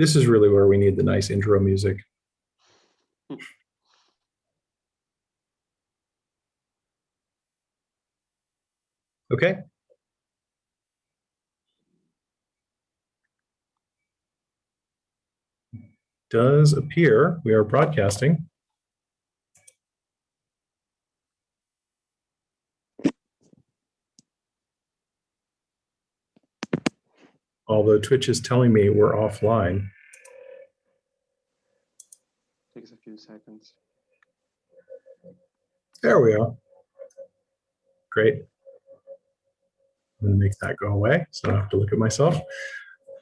This is really where we need the nice intro music. Okay. Does appear we are broadcasting. Although Twitch is telling me we're offline. Takes a few seconds. There we are. Great. I'm going to make that go away, so I don't have to look at myself.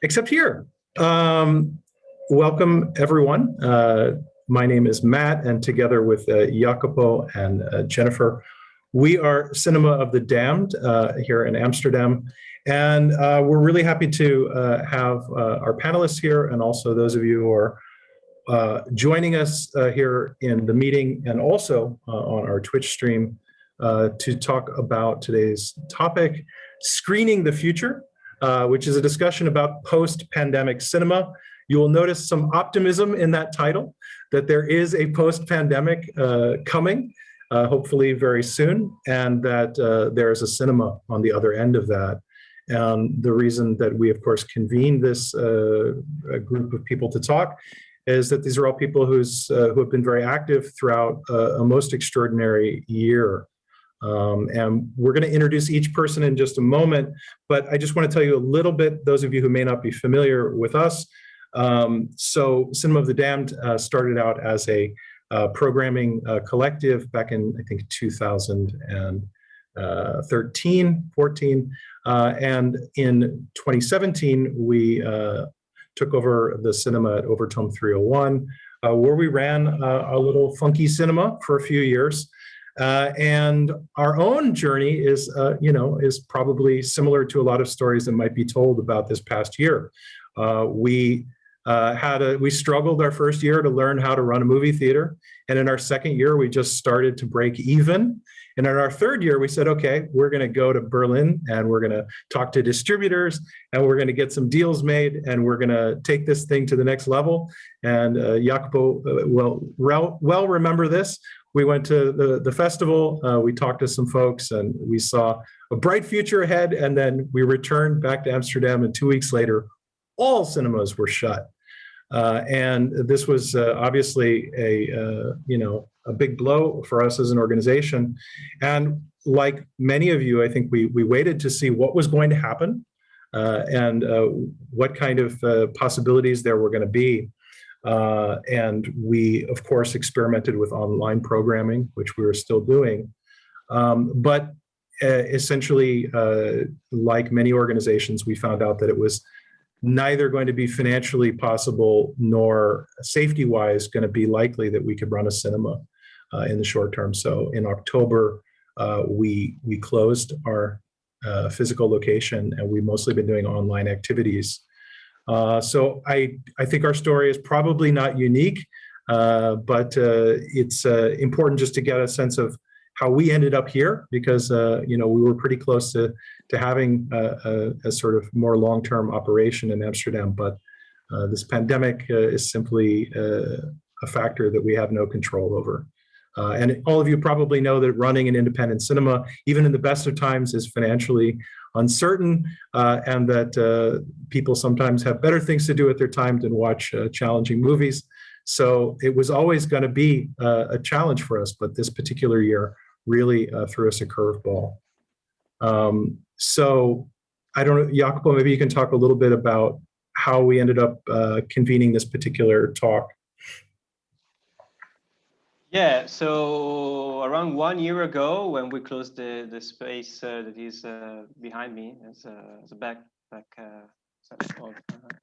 Except here. Welcome, everyone. My name is Matt, and together with Jacopo and Jennifer, we are Cinema of the Damned here in Amsterdam. And we're really happy to have our panelists here, and also those of you who are joining us here in the meeting and also on our Twitch stream to talk about today's topic, Screening the Future, which is a discussion about post-pandemic cinema. You will notice some optimism in that title, that there is a post-pandemic coming, hopefully very soon, and that there is a cinema on the other end of that. And the reason that we, of course, convened this group of people to talk is that these are all people who have been very active throughout a most extraordinary year. And we're going to introduce each person in just a moment, but I just want to tell you a little bit, those of you who may not be familiar with us. So Cinema of the Damned started out as a programming collective back in, I think, 2013, 14. And in 2017, we took over the cinema at Overtome 301, where we ran a little funky cinema for a few years. And our own journey is, is probably similar to a lot of stories that might be told about this past year. We struggled our first year to learn how to run a movie theater. And in our second year, we just started to break even. And in our third year, we said, okay, we're going to go to Berlin and we're going to talk to distributors and we're going to get some deals made and we're going to take this thing to the next level. And Jacopo will remember this. We went to the festival, we talked to some folks, and we saw a bright future ahead. And then we returned back to Amsterdam, and 2 weeks later, all cinemas were shut. And this was obviously a big blow for us as an organization. And like many of you, I think we waited to see what was going to happen and what kind of possibilities there were going to be. And we, of course, experimented with online programming, which we were still doing. But essentially, like many organizations, we found out that it was neither going to be financially possible nor safety-wise going to be likely that we could run a cinema in the short term. So in October, we closed our physical location, and we've mostly been doing online activities. So I think our story is probably not unique, but it's important just to get a sense of how we ended up here, because we were pretty close to having a sort of more long-term operation in Amsterdam, but this pandemic is simply a factor that we have no control over. And all of you probably know that running an independent cinema, even in the best of times, is financially uncertain, and that people sometimes have better things to do with their time than watch challenging movies. So it was always going to be a challenge for us, but this particular year really threw us a curveball. So I don't know, Jacopo, maybe you can talk a little bit about how we ended up convening this particular talk. Yeah, so around 1 year ago, when we closed the space that is behind me as a back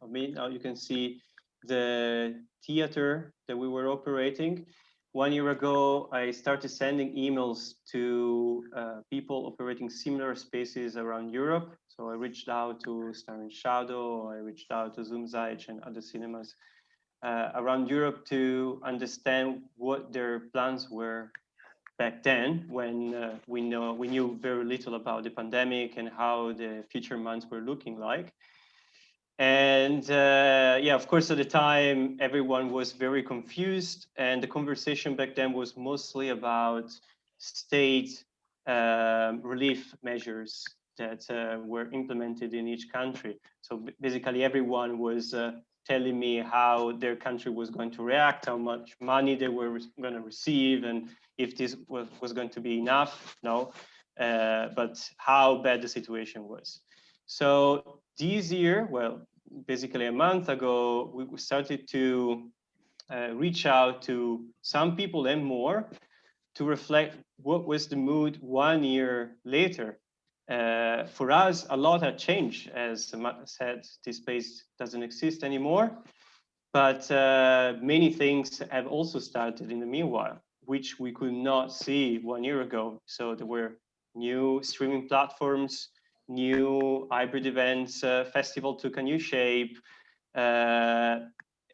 of me, now you can see the theater that we were operating. 1 year ago, I started sending emails to people operating similar spaces around Europe. So I reached out to Star in Shadow, I reached out to Zoomzeich and other cinemas around Europe to understand what their plans were back then, when we knew very little about the pandemic and how the future months were looking like. And And yeah, of course, at the time, everyone was very confused, and the conversation back then was mostly about state relief measures that were implemented in each country. So basically, everyone was telling me how their country was going to react, how much money they were going to receive, and if this was going to be enough. No, but how bad the situation was. So this year, well, basically a month ago, we started to reach out to some people and more to reflect what was the mood 1 year later. For us, a lot had changed. As Matt said, this space doesn't exist anymore, but many things have also started in the meanwhile, which we could not see 1 year ago. So there were new streaming platforms, new hybrid events, festival took a new shape.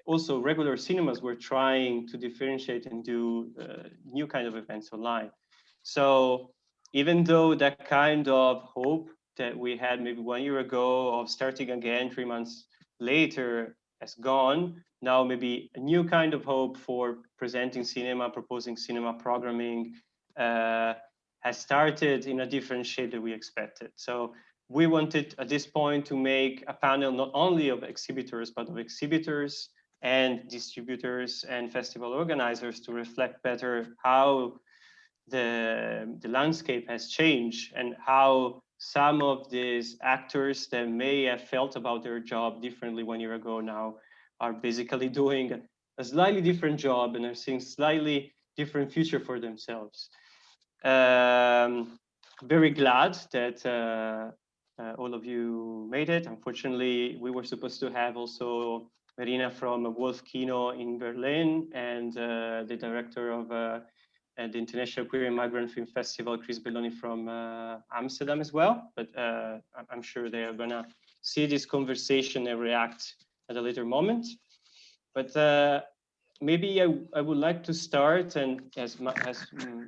Also, regular cinemas were trying to differentiate and do new kind of events online. So even though that kind of hope that we had maybe 1 year ago of starting again 3 months later has gone, now maybe a new kind of hope for presenting cinema, proposing cinema programming has started in a different shape than we expected. So we wanted at this point to make a panel not only of exhibitors, but of exhibitors and distributors and festival organizers to reflect better how the landscape has changed and how some of these actors that may have felt about their job differently 1 year ago now are basically doing a slightly different job and are seeing slightly different future for themselves. Very glad that all of you made it. Unfortunately, we were supposed to have also Marina from Wolf Kino in Berlin and the director of the International Queer and Migrant Film Festival, Chris Belloni from Amsterdam as well. But I'm sure they are gonna see this conversation and react at a later moment. But maybe I would like to start, and as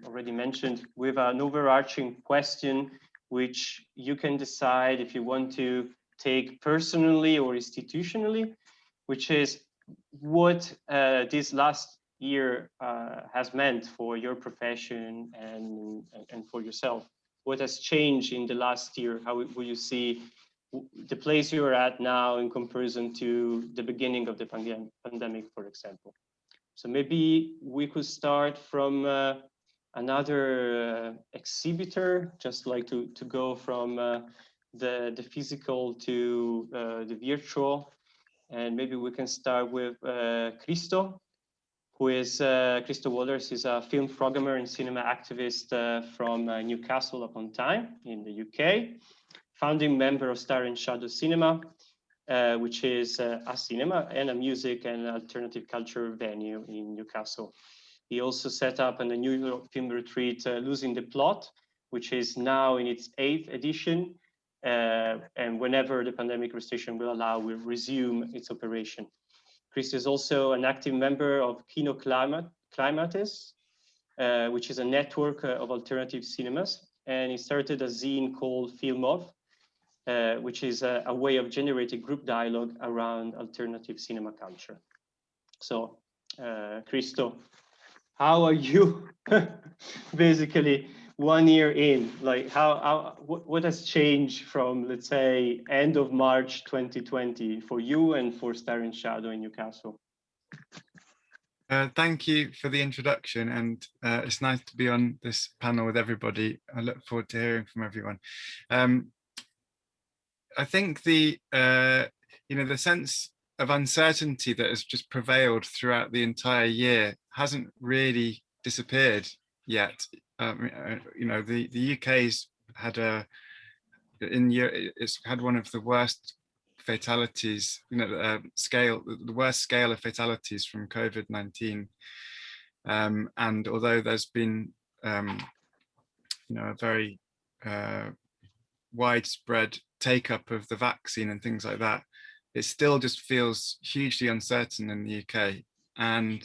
already mentioned, with an overarching question, which you can decide if you want to take personally or institutionally, which is what this last year has meant for your profession and for yourself. What has changed in the last year? How will you see the place you're at now in comparison to the beginning of the pandemic, for example? So maybe we could start from another exhibitor, just like to go from the physical to the virtual. And maybe we can start with Christo, who is Christo Waters is a film programmer and cinema activist from Newcastle upon Tyne in the UK, founding member of Star and Shadow Cinema, which is a cinema and a music and alternative culture venue in Newcastle. He also set up a New York film retreat, Losing the Plot, which is now in its 8th edition. And whenever the pandemic restriction will allow, will resume its operation. Chris is also an active member of Kino Climates, which is a network of alternative cinemas. And he started a zine called Film Of, which is a way of generating group dialogue around alternative cinema culture. So, Christo, how are you basically 1 year in? Like what has changed from, let's say, end of March 2020 for you and for Star and Shadow in Newcastle? Thank you for the introduction, and it's nice to be on this panel with everybody. I look forward to hearing from everyone. I think the the sense of uncertainty that has just prevailed throughout the entire year hasn't really disappeared yet. The UK's had it's had one of the worst fatalities, the worst scale of fatalities from COVID-19. And although there's been, a very widespread take-up of the vaccine and things like that, it still just feels hugely uncertain in the UK. And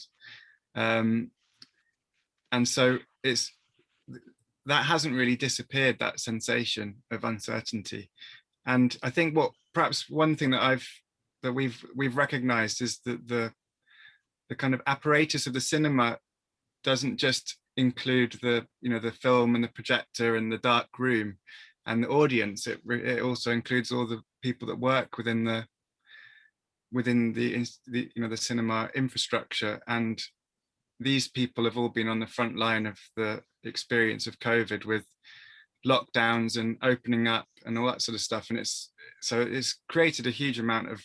so that hasn't really disappeared, that sensation of uncertainty. And I think perhaps one thing that I've that we've recognized is that the kind of apparatus of the cinema doesn't just include the the film and the projector and the dark room and the audience. It also includes all the people that work within the the cinema infrastructure, and these people have all been on the front line of the experience of COVID, with lockdowns and opening up and all that sort of stuff. And it's created a huge amount of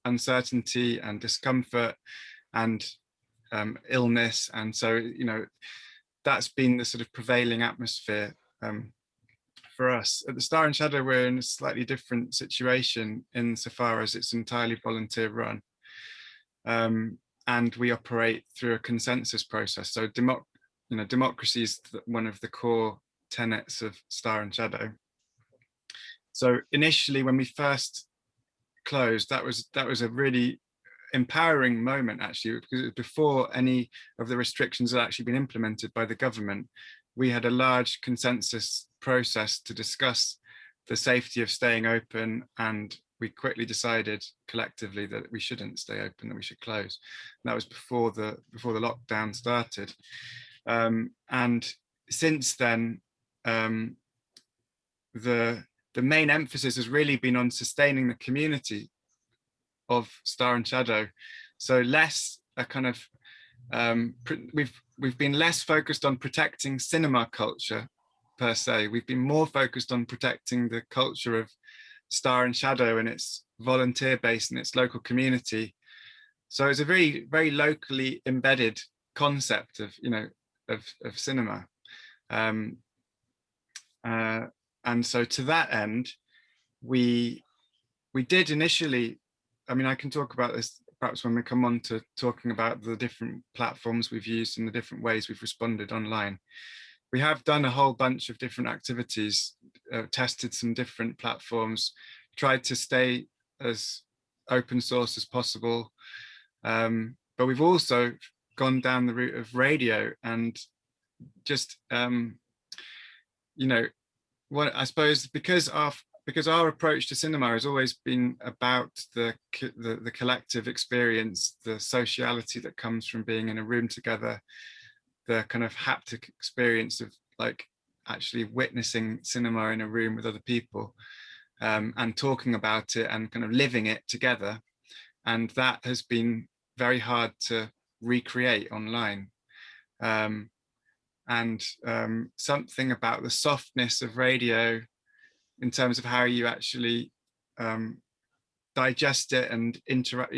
uncertainty and discomfort and illness. And so, that's been the sort of prevailing atmosphere for us. At the Star and Shadow, we're in a slightly different situation insofar as it's entirely volunteer run. And we operate through a consensus process. So democracy is one of the core tenets of Star and Shadow. So initially, when we first closed, that was a really empowering moment, actually, because it was before any of the restrictions had actually been implemented by the government. We had a large consensus process to discuss the safety of staying open, and we quickly decided collectively that we shouldn't stay open, that we should close. And that was before the lockdown started. And since then, the main emphasis has really been on sustaining the community of Star and Shadow. So less a kind of we've been less focused on protecting cinema culture per se. We've been more focused on protecting the culture of Star and Shadow and its volunteer base and its local community. So it's a very, very locally embedded concept of of cinema. And so to that end, we did initially, I mean, I can talk about this perhaps when we come on to talking about the different platforms we've used and the different ways we've responded online. We have done a whole bunch of different activities, tested some different platforms, tried to stay as open source as possible. But we've also gone down the route of radio and just, what I suppose, because our approach to cinema has always been about the collective experience, the sociality that comes from being in a room together, the kind of haptic experience of like actually witnessing cinema in a room with other people, and talking about it and kind of living it together. And that has been very hard to recreate online. Something about the softness of radio in terms of how you actually digest it and interact,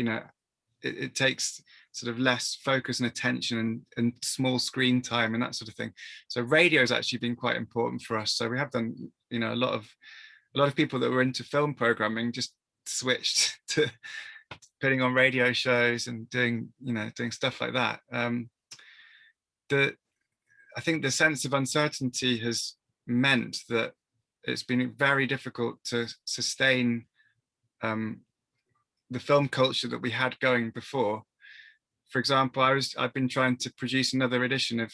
it takes sort of less focus and attention and small screen time and that sort of thing. So radio has actually been quite important for us. So we have done, a lot of people that were into film programming just switched to putting on radio shows and doing stuff like that. I think the sense of uncertainty has meant that it's been very difficult to sustain the film culture that we had going before. For example, I've been trying to produce another edition of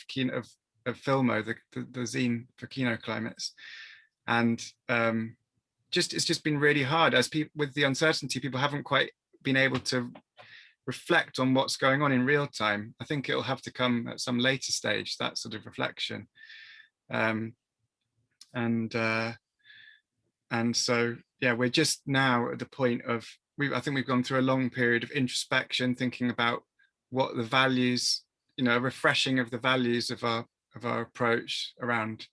Filmo, the zine for Kino Climates, and it's just been really hard, as with the uncertainty, people haven't quite been able to reflect on what's going on in real time. I think it'll have to come at some later stage, that sort of reflection. And so, yeah, we're just now at the point of, I think we've gone through a long period of introspection, thinking about what the values, refreshing of the values of our approach around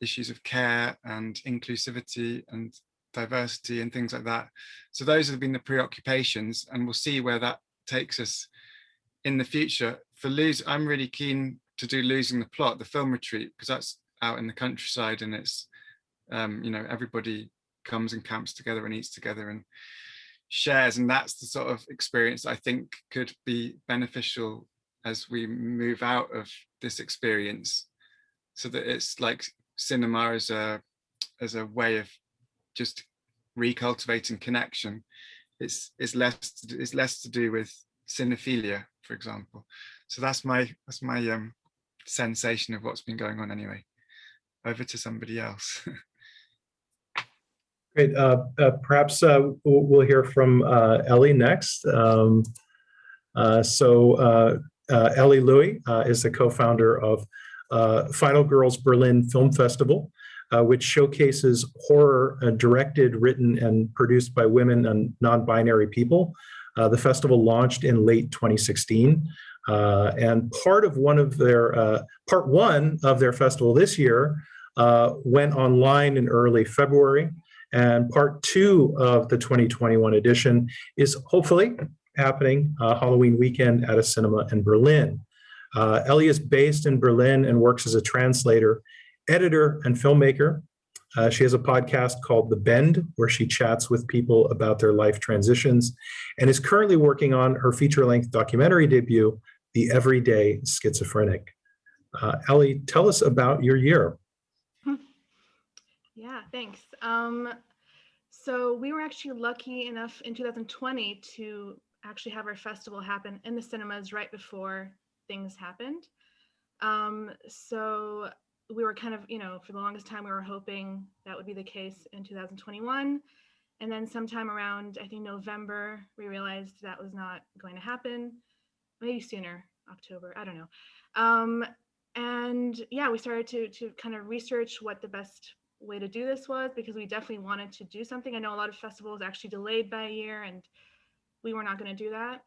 issues of care and inclusivity and diversity and things like that. So those have been the preoccupations, and we'll see where that takes us in the future. For I'm really keen to do Losing the Plot, the film retreat, because that's out in the countryside, and it's everybody comes and camps together and eats together and shares, and that's the sort of experience I think could be beneficial as we move out of this experience, so that it's like cinema as a way of just recultivating connection. It's less to do with cinephilia, for example. So that's my sensation of what's been going on anyway. Over to somebody else. Great. Perhaps we'll hear from Ellie next. Ellie Louie is the co-founder of Final Girls Berlin Film Festival, which showcases horror directed, written, and produced by women and non-binary people. The festival launched in late 2016, and part one of their festival this year went online in early February, and part 2 of the 2021 edition is hopefully happening Halloween weekend at a cinema in Berlin. Ellie is based in Berlin and works as a translator, editor, and filmmaker. She has a podcast called The Bend, where she chats with people about their life transitions, and is currently working on her feature-length documentary debut, The Everyday Schizophrenic. Ellie, tell us about your year. Yeah, thanks. So we were actually lucky enough in 2020 to actually have our festival happen in the cinemas right before things happened. So we were kind of, for the longest time, we were hoping that would be the case in 2021. And then sometime around, I think November, we realized that was not going to happen. Maybe sooner, October, I don't know. And yeah, we started to kind of research what the best way to do this was, because we definitely wanted to do something. I know a lot of festivals actually delayed by a year, and we were not going to do that.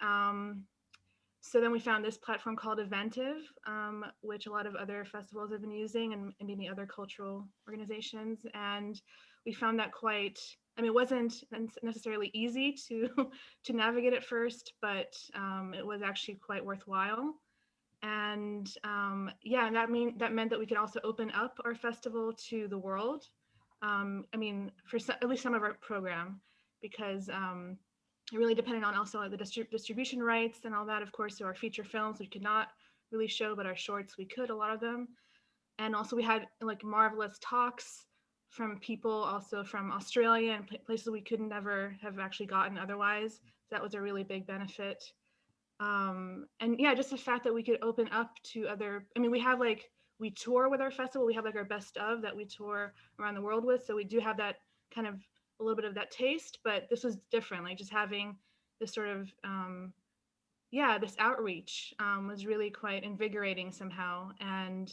So then we found this platform called Eventive, which a lot of other festivals have been using, and maybe other cultural organizations. And we found that it wasn't necessarily easy to navigate at first, but it was actually quite worthwhile. And yeah, that meant that we could also open up our festival to the world. For at least some of our program, because it really depended on also the distribution rights and all that. Of course, so our feature films we could not really show, but our shorts we could, a lot of them. And also we had like marvelous talks from people also from Australia and places we could never have actually gotten otherwise. That was a really big benefit. And yeah, just the fact that we could open up to other, we tour with our festival, we have like our best of that we tour around the world with. So we do have that kind of a little bit of that taste, but this was different, like just having this sort of, this outreach was really quite invigorating somehow. And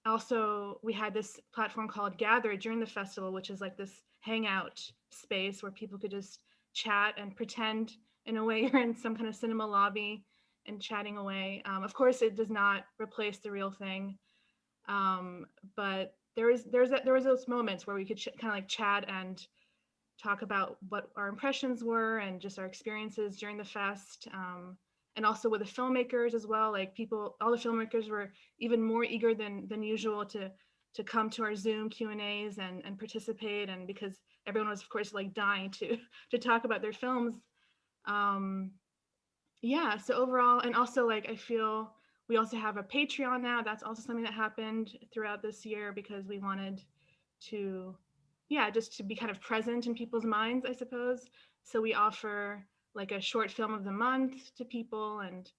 also we had this platform called Gather during the festival, which is like this hangout space where people could just chat and pretend in a way you're in some kind of cinema lobby and chatting away. Of course, it does not replace the real thing, but there was those moments where we could kind of like chat and talk about what our impressions were and just our experiences during the fest. And also with the filmmakers as well, like all the filmmakers were even more eager than usual to come to our Zoom Q&As and participate, and because everyone was of course like dying to talk about their films. Yeah, so overall, and also like I feel we also have a Patreon now. That's also something that happened throughout this year because we wanted to, just to be kind of present in people's minds, I suppose. So we offer like a short film of the month to people, and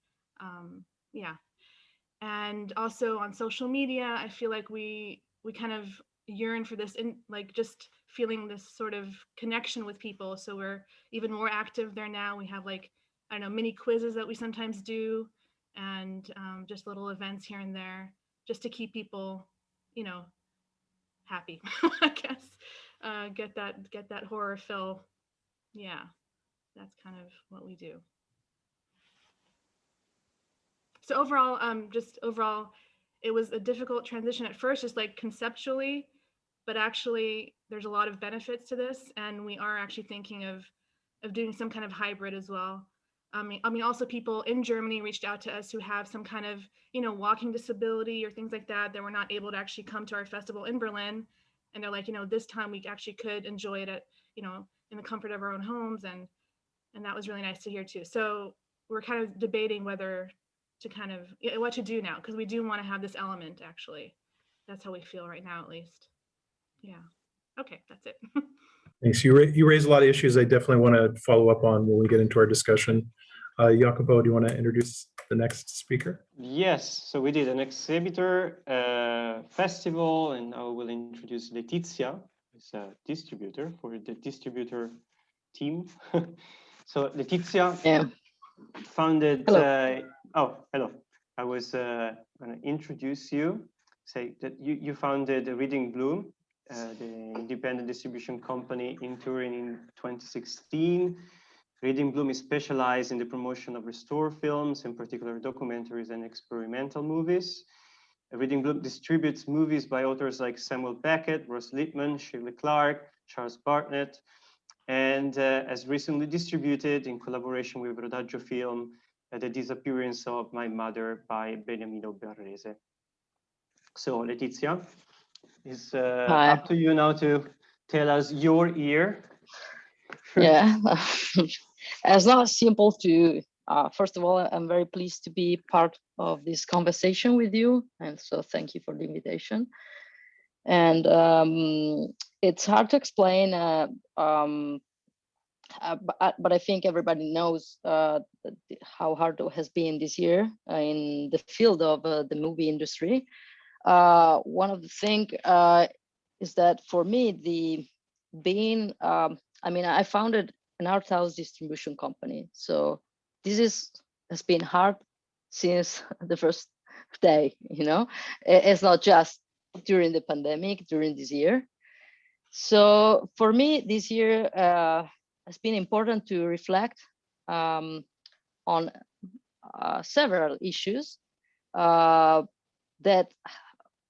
and also on social media, I feel like we kind of yearn for this, like just feeling this sort of connection with people. So we're even more active there now. We have like, I don't know, mini quizzes that we sometimes do, and just little events here and there, just to keep people, happy. I guess get that horror fill. Yeah, that's kind of what we do. So overall, it was a difficult transition at first, just like conceptually, but actually there's a lot of benefits to this, and we are actually thinking of doing some kind of hybrid as well. Also people in Germany reached out to us who have some kind of, walking disability or things like that were not able to actually come to our festival in Berlin. And they're like, this time we actually could enjoy it at, in the comfort of our own homes. And that was really nice to hear too. So we're kind of debating whether to kind of what to do now, because we do want to have this element actually. That's how we feel right now, at least. Yeah. Okay, that's it. Thanks. You raise a lot of issues I definitely want to follow up on when we get into our discussion. Jacopo, do you want to introduce the next speaker? Yes, so we did an exhibitor festival, and now we'll introduce Letizia, is a distributor for the distributor team. So Letizia Yeah. founded. Hello. Oh, hello. I was going to introduce you. Say that you founded Reading Bloom, the independent distribution company in Turin in 2016. Reading Bloom is specialized in the promotion of restore films, in particular documentaries and experimental movies. Reading Bloom distributes movies by authors like Samuel Beckett, Ross Littman, Shirley Clarke, Charles Bartlett, and has recently distributed in collaboration with Rodaggio Film, The Disappearance of My Mother by Beniamino Barrese. So Letizia, it's Hi. up to you now to tell us your year. Yeah. It's not simple to, first of all, I'm very pleased to be part of this conversation with you. And so thank you for the invitation. And it's hard to explain, but I think everybody knows how hard it has been this year in the field of the movie industry. One of the things is that for me, I mean, I founded an art house distribution company. So this has been hard since the first day, you know. It's not just during the pandemic, during this year. So for me, this year has been important to reflect on several issues that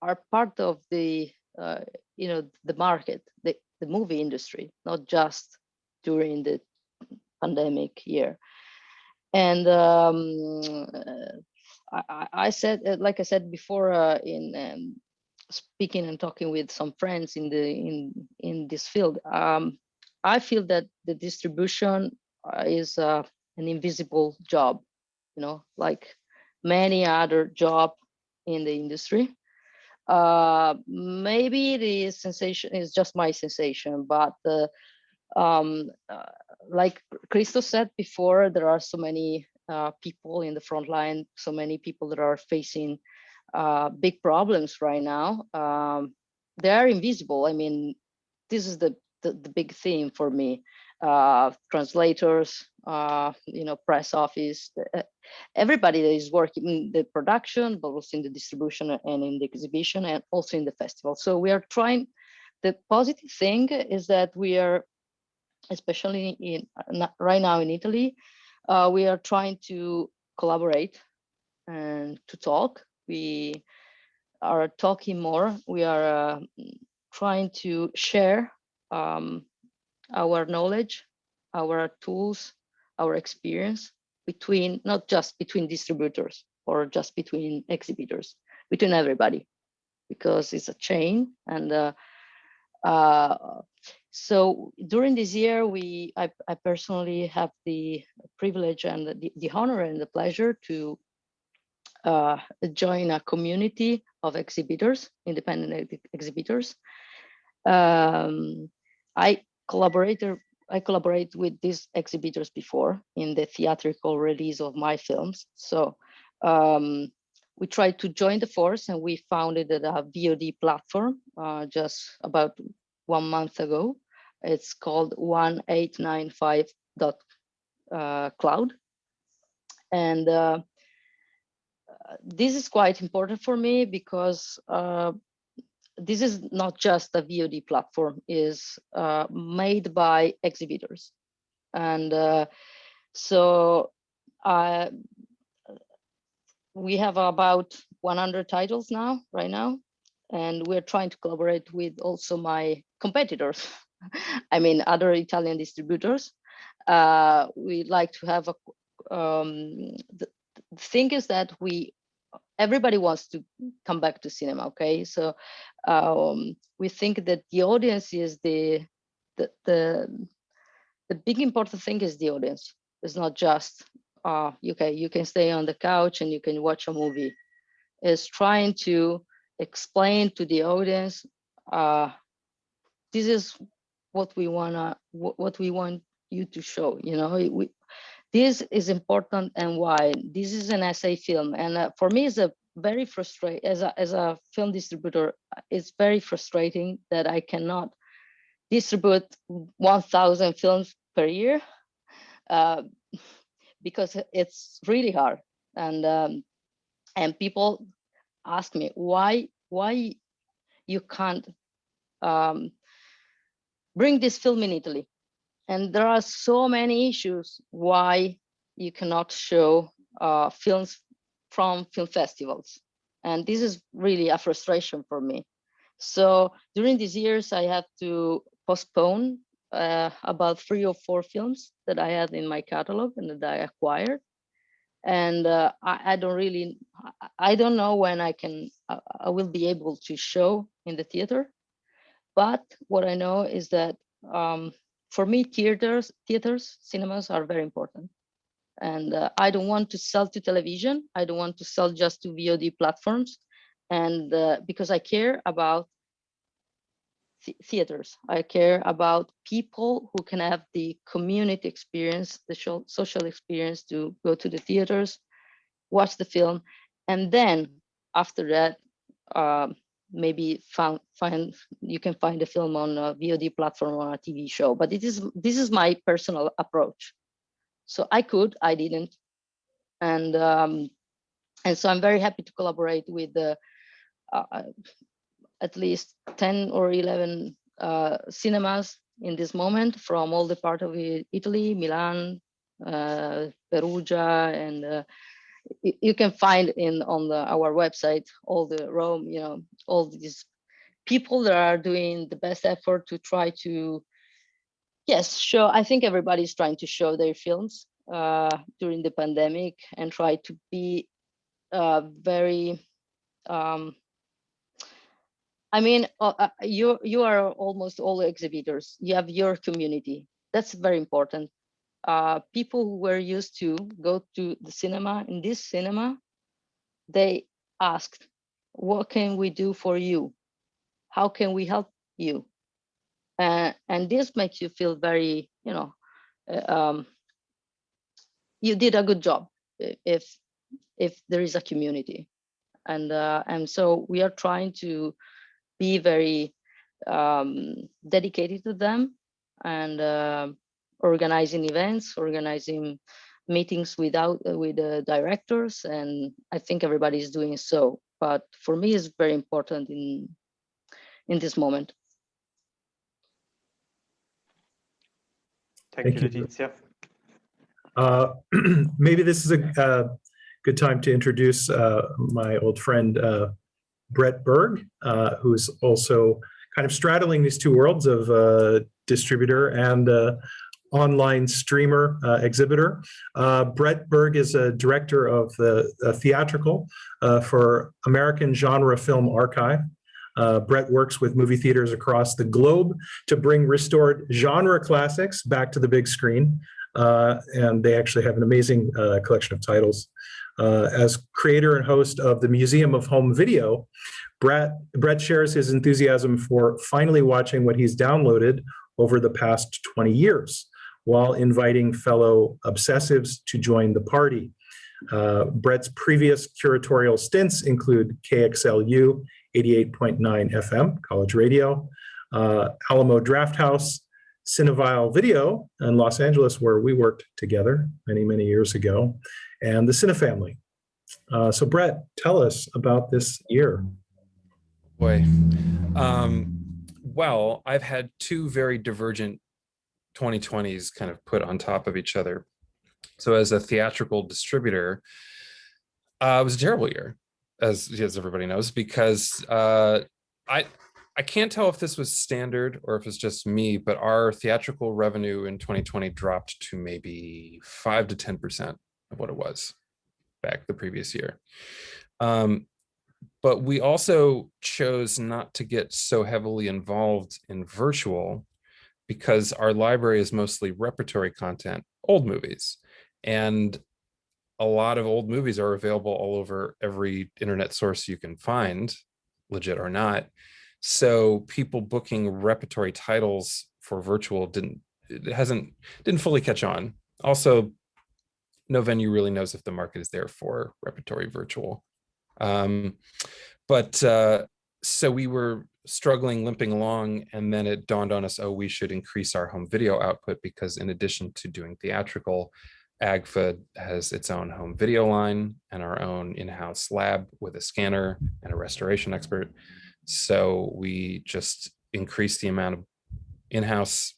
are part of the the market, the movie industry, not just during the pandemic year. And I said, like I said before, in speaking and talking with some friends in this field, I feel that the distribution is an invisible job, you know, like many other job in the industry. Maybe the sensation is just my sensation, but like Christo said before, there are so many people in the front line, so many people that are facing big problems right now. They are invisible. I mean, this is the big theme for me. Translators, press office, everybody that is working in the production, but also in the distribution and in the exhibition and also in the festival. So we are trying, the positive thing is that we are, especially right now in Italy, we are trying to collaborate and to talk. We are talking more. We are trying to share our knowledge, our tools, our experience between, not just between distributors or just between exhibitors, between everybody, because it's a chain. And so during this year, I personally have the privilege and the honor and the pleasure to join a community of exhibitors, independent exhibitors. I collaborate with these exhibitors before in the theatrical release of my films. So we tried to join the force, and we founded a VOD platform just about 1 month ago. It's called 1895.cloud. And this is quite important for me because this is not just a VOD platform, is made by exhibitors. And so we have about 100 titles right now, and we're trying to collaborate with also my competitors. I mean, other Italian distributors. We like to have the thing is that everybody wants to come back to cinema, okay? So we think that the audience is the big important thing is the audience. It's not just you can stay on the couch and you can watch a movie. It's trying to explain to the audience this is what we want you to show, you know. This is important, and why. This is an essay film, and for me, it's a very frustrating, as a film distributor, it's very frustrating that I cannot distribute 1,000 films per year because it's really hard. And people ask me why you can't bring this film in Italy. And there are so many issues why you cannot show films from film festivals. And this is really a frustration for me. So during these years, I had to postpone about 3 or 4 films that I had in my catalog and that I acquired. And I don't know when I will be able to show in the theater. But what I know is that for me, theaters, cinemas are very important. And I don't want to sell to television. I don't want to sell just to VOD platforms. And because I care about theaters, I care about people who can have the community experience, the social experience to go to the theaters, watch the film, and then after that, maybe you can find the film on a VOD platform or a TV show. But this is my personal approach. So I didn't, and so I'm very happy to collaborate with at least 10 or 11 cinemas in this moment from all the part of Italy, Milan, Perugia, and you can find on our website all the Rome, all these people that are doing the best effort to try to show. I think everybody's trying to show their films during the pandemic and try to be very you are almost all exhibitors. You have your community. That's very important. People who were used to go to the cinema, in this cinema, they asked, what can we do for you? How can we help you? And this makes you feel very, you did a good job if there is a community. And so we are trying to be very dedicated to them, and organizing events, organizing meetings with directors, and I think everybody is doing so. But for me, it's very important in this moment. Thank you, Letizia. Maybe this is a good time to introduce my old friend, Brett Berg, who's also kind of straddling these two worlds of distributor and online streamer exhibitor. Brett Berg is a director of the theatrical for American Genre Film Archive. Brett works with movie theaters across the globe to bring restored genre classics back to the big screen. And they actually have an amazing collection of titles. As creator and host of the Museum of Home Video, Brett shares his enthusiasm for finally watching what he's downloaded over the past 20 years, while inviting fellow obsessives to join the party. Brett's previous curatorial stints include KXLU 88.9 FM, college radio, Alamo Drafthouse, Cinevile Video in Los Angeles, where we worked together many, many years ago, and the Cine Family. So Brett, tell us about this year. Boy, well, I've had two very divergent 2020s kind of put on top of each other. So as a theatrical distributor, it was a terrible year, as everybody knows, because I can't tell if this was standard or if it's just me, but our theatrical revenue in 2020 dropped to maybe 5 to 10% of what it was back the previous year. But we also chose not to get so heavily involved in virtual because our library is mostly repertory content, old movies. And a lot of old movies are available all over every internet source you can find, legit or not. So people booking repertory titles for virtual didn't fully catch on. Also, no venue really knows if the market is there for repertory virtual. So we were struggling, limping along, and then it dawned on us, oh, we should increase our home video output, because in addition to doing theatrical, AGFA has its own home video line and our own in-house lab with a scanner and a restoration expert. So we just increased the amount of in-house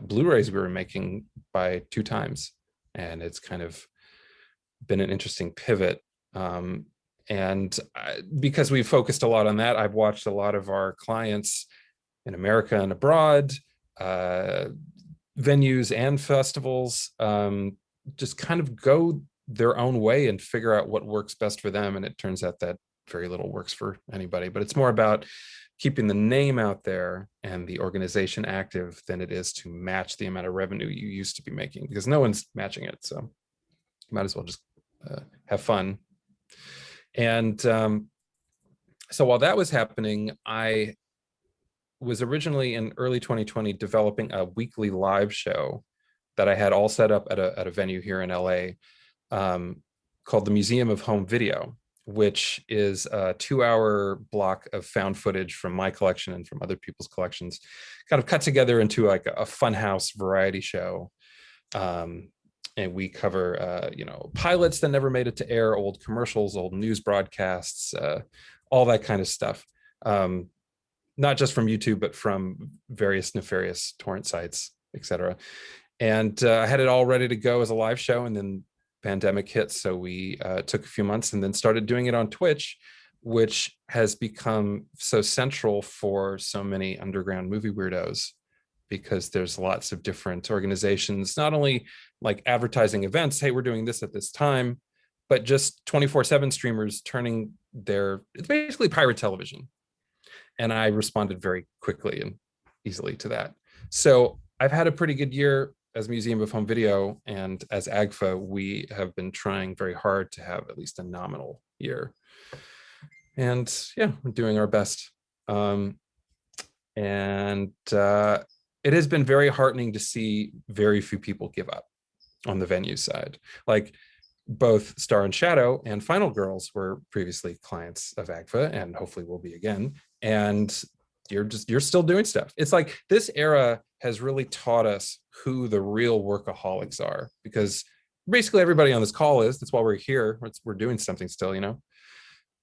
Blu-rays we were making by 2 times. And it's kind of been an interesting pivot. Because we focused a lot on that, I've watched a lot of our clients in America and abroad, venues and festivals, just kind of go their own way and figure out what works best for them. And it turns out that very little works for anybody, but it's more about keeping the name out there and the organization active than it is to match the amount of revenue you used to be making, because no one's matching it. So you might as well just have fun. And so while that was happening, I was originally in early 2020 developing a weekly live show that I had all set up at a venue here in LA called the Museum of Home Video, which is a 2-hour block of found footage from my collection and from other people's collections, kind of cut together into like a funhouse variety show. And we cover, pilots that never made it to air, old commercials, old news broadcasts, all that kind of stuff. Not just from YouTube, but from various nefarious torrent sites, etc. And I had it all ready to go as a live show, and then pandemic hit. So we took a few months and then started doing it on Twitch, which has become so central for so many underground movie weirdos, because there's lots of different organizations, not only like advertising events, hey, we're doing this at this time, but just 24/7 streamers turning it's basically pirate television. And I responded very quickly and easily to that. So I've had a pretty good year as Museum of Home Video, and as AGFA, we have been trying very hard to have at least a nominal year. And yeah, we're doing our best. It has been very heartening to see very few people give up on the venue side. Like both Star and Shadow and Final Girls were previously clients of AGFA, and hopefully will be again. And you're still doing stuff. It's like this era has really taught us who the real workaholics are, because basically everybody on this call is. That's why we're here. We're doing something still,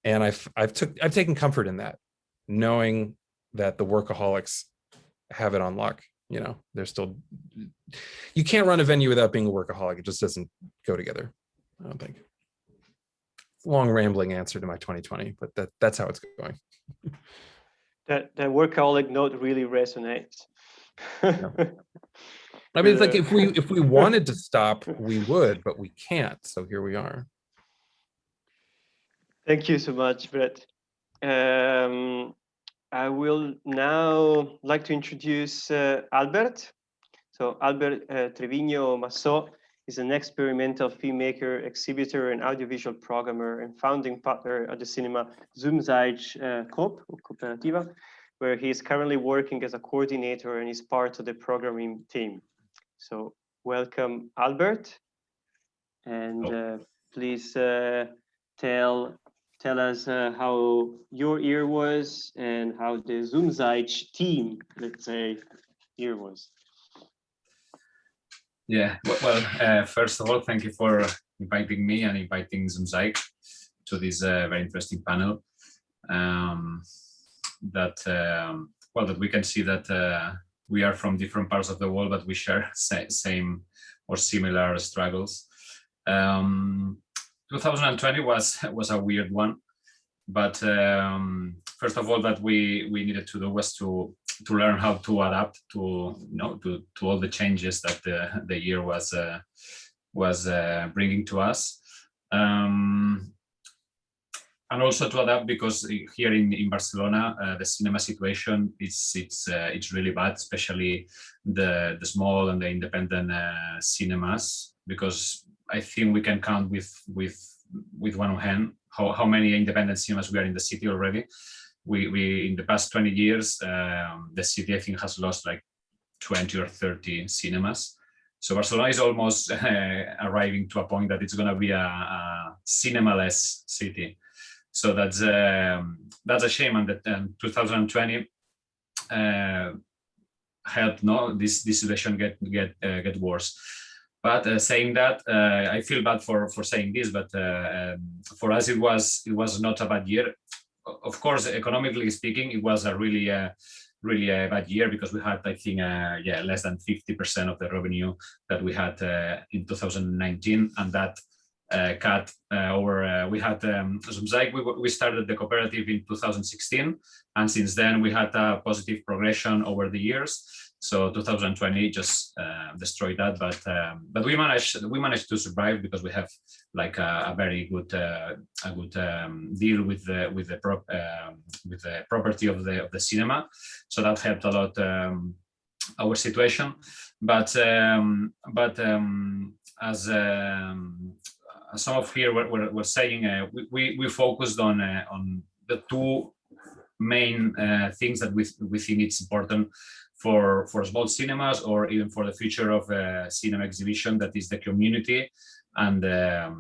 And I've taken comfort in that, knowing that the workaholics have it on lock. They're still. You can't run a venue without being a workaholic. It just doesn't go together, I don't think. It's a long rambling answer to my 2020, but that's how it's going. That workaholic note really resonates. Yeah. I mean, it's like if we wanted to stop, we would, but we can't. So here we are. Thank you so much, Brett. I will now like to introduce Albert. So Albert Trevino Massot is an experimental filmmaker, exhibitor, and audiovisual programmer, and founding partner at the cinema Zoomzeit Cooperativa, where he is currently working as a coordinator and is part of the programming team. So welcome, Albert. And please tell us how your year was and how the Zoomzeit team, let's say, year was. Yeah, well, first of all, thank you for inviting me and inviting Zoomzeit to this very interesting panel. That we can see that we are from different parts of the world, but we share same or similar struggles. 2020 was a weird one, but first of all, that we needed to do was to learn how to adapt to all the changes that the year was bringing to us, and also to adapt because here in Barcelona the cinema situation it's really bad, especially the small and the independent cinemas, because I think we can count with one hand how many independent cinemas we are in the city already. We in the past 20 years, the city I think has lost like 20 or 30 cinemas. So Barcelona is almost arriving to a point that it's going to be a cinema-less city. So that's a shame, and that 2020 helped this situation get worse. But saying that, I feel bad for saying this, but for us it was not a bad year. Of course, economically speaking, it was a really bad year, because we had, I think, less than 50% of the revenue that we had in 2019, and that cut over. We had we started the cooperative in 2016, and since then we had a positive progression over the years. So 2020 just destroyed that, but we managed to survive, because we have like a very good deal with the property of the cinema, so that helped a lot our situation. But as some of here were saying, we focused on the two main things that we think it's important for small cinemas, or even for the future of cinema exhibition, that is the community and the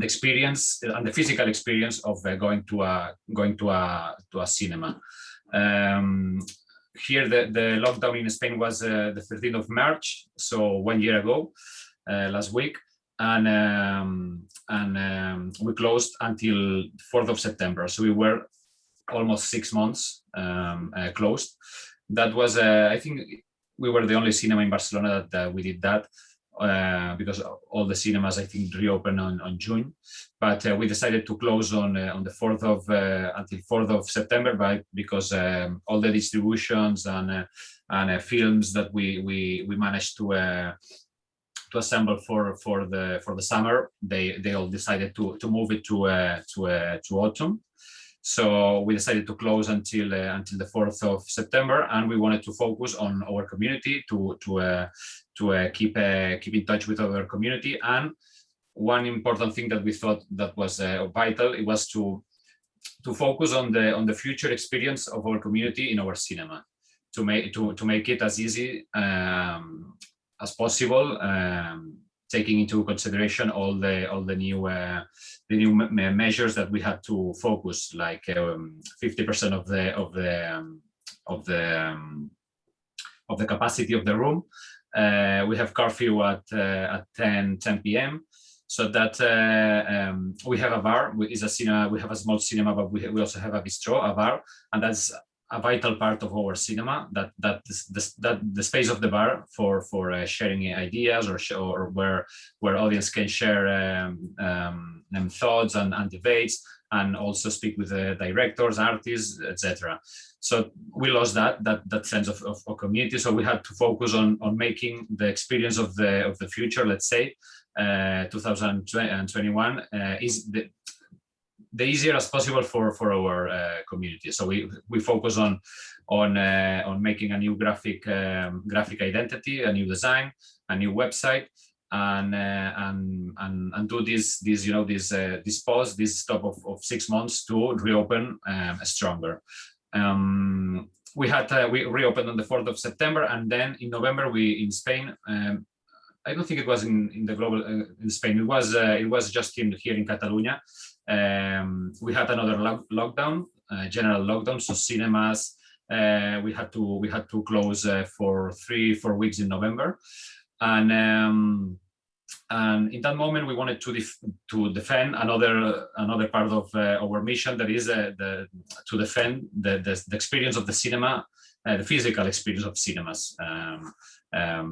experience, and the physical experience of going to a cinema. Here the lockdown in Spain was the 13th of March, so 1 year ago, last week, and we closed until 4th of September. So we were almost 6 months closed. That was, I think, we were the only cinema in Barcelona that we did that, because all the cinemas, I think, reopened on June. But we decided to close on the 4th of until 4th of September, because all the distributions and films that we managed to assemble for the summer, they all decided to move it to autumn. So we decided to close until the 4th of September, and we wanted to focus on our community, to keep in touch with our community. And one important thing that we thought that was vital, it was to focus on the future experience of our community in our cinema, to make it as easy as possible, taking into consideration all the new measures that we had to focus, like 50% of the capacity of the room. We have curfew at 10 p.m. So that we have a bar. Is a cinema. We have a small cinema, but we also have a bistro, a bar, and that's a vital part of our cinema, that the space of the bar for sharing ideas, or where audience can share thoughts and debates, and also speak with the directors, artists, etc. So we lost that sense of community. So we had to focus on making the experience of the future, let's say 2021 is the easier as possible for our community. So we focus on making a new graphic identity, a new design, a new website, and do this pause, this stop of 6 months to reopen stronger. We reopened on the 4th of September, and then in November in Spain. I don't think it was in the global in Spain. It was just here in Catalonia. We had another lockdown, general lockdown. So cinemas, we had to close for 3-4 weeks in November, and in that moment we wanted to defend another part of our mission, that is to defend the experience of the cinema, the physical experience of cinemas.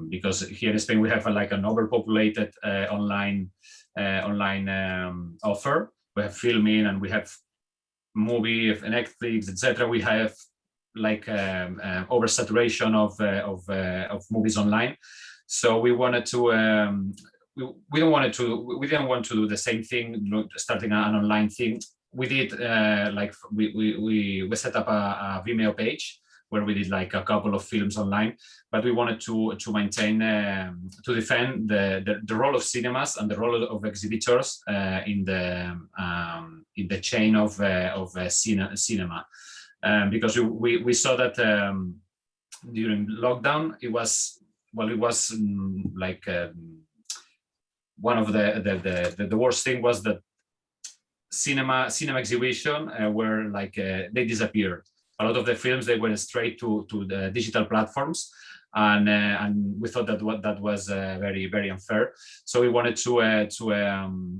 Because here in Spain we have an overpopulated online offer. We have filming, and we have movie, Netflix, etc. We have oversaturation of movies online. So we wanted to we didn't want to do the same thing, starting an online thing. We did we set up a Vimeo page where we did a couple of films online, but we wanted to maintain to defend the role of cinemas and the role of exhibitors in the chain of cinema, because we saw that during lockdown it was one of the worst thing was that cinema exhibition were like they disappeared. A lot of the films, they went straight to the digital platforms, and we thought that was very, very unfair. So we wanted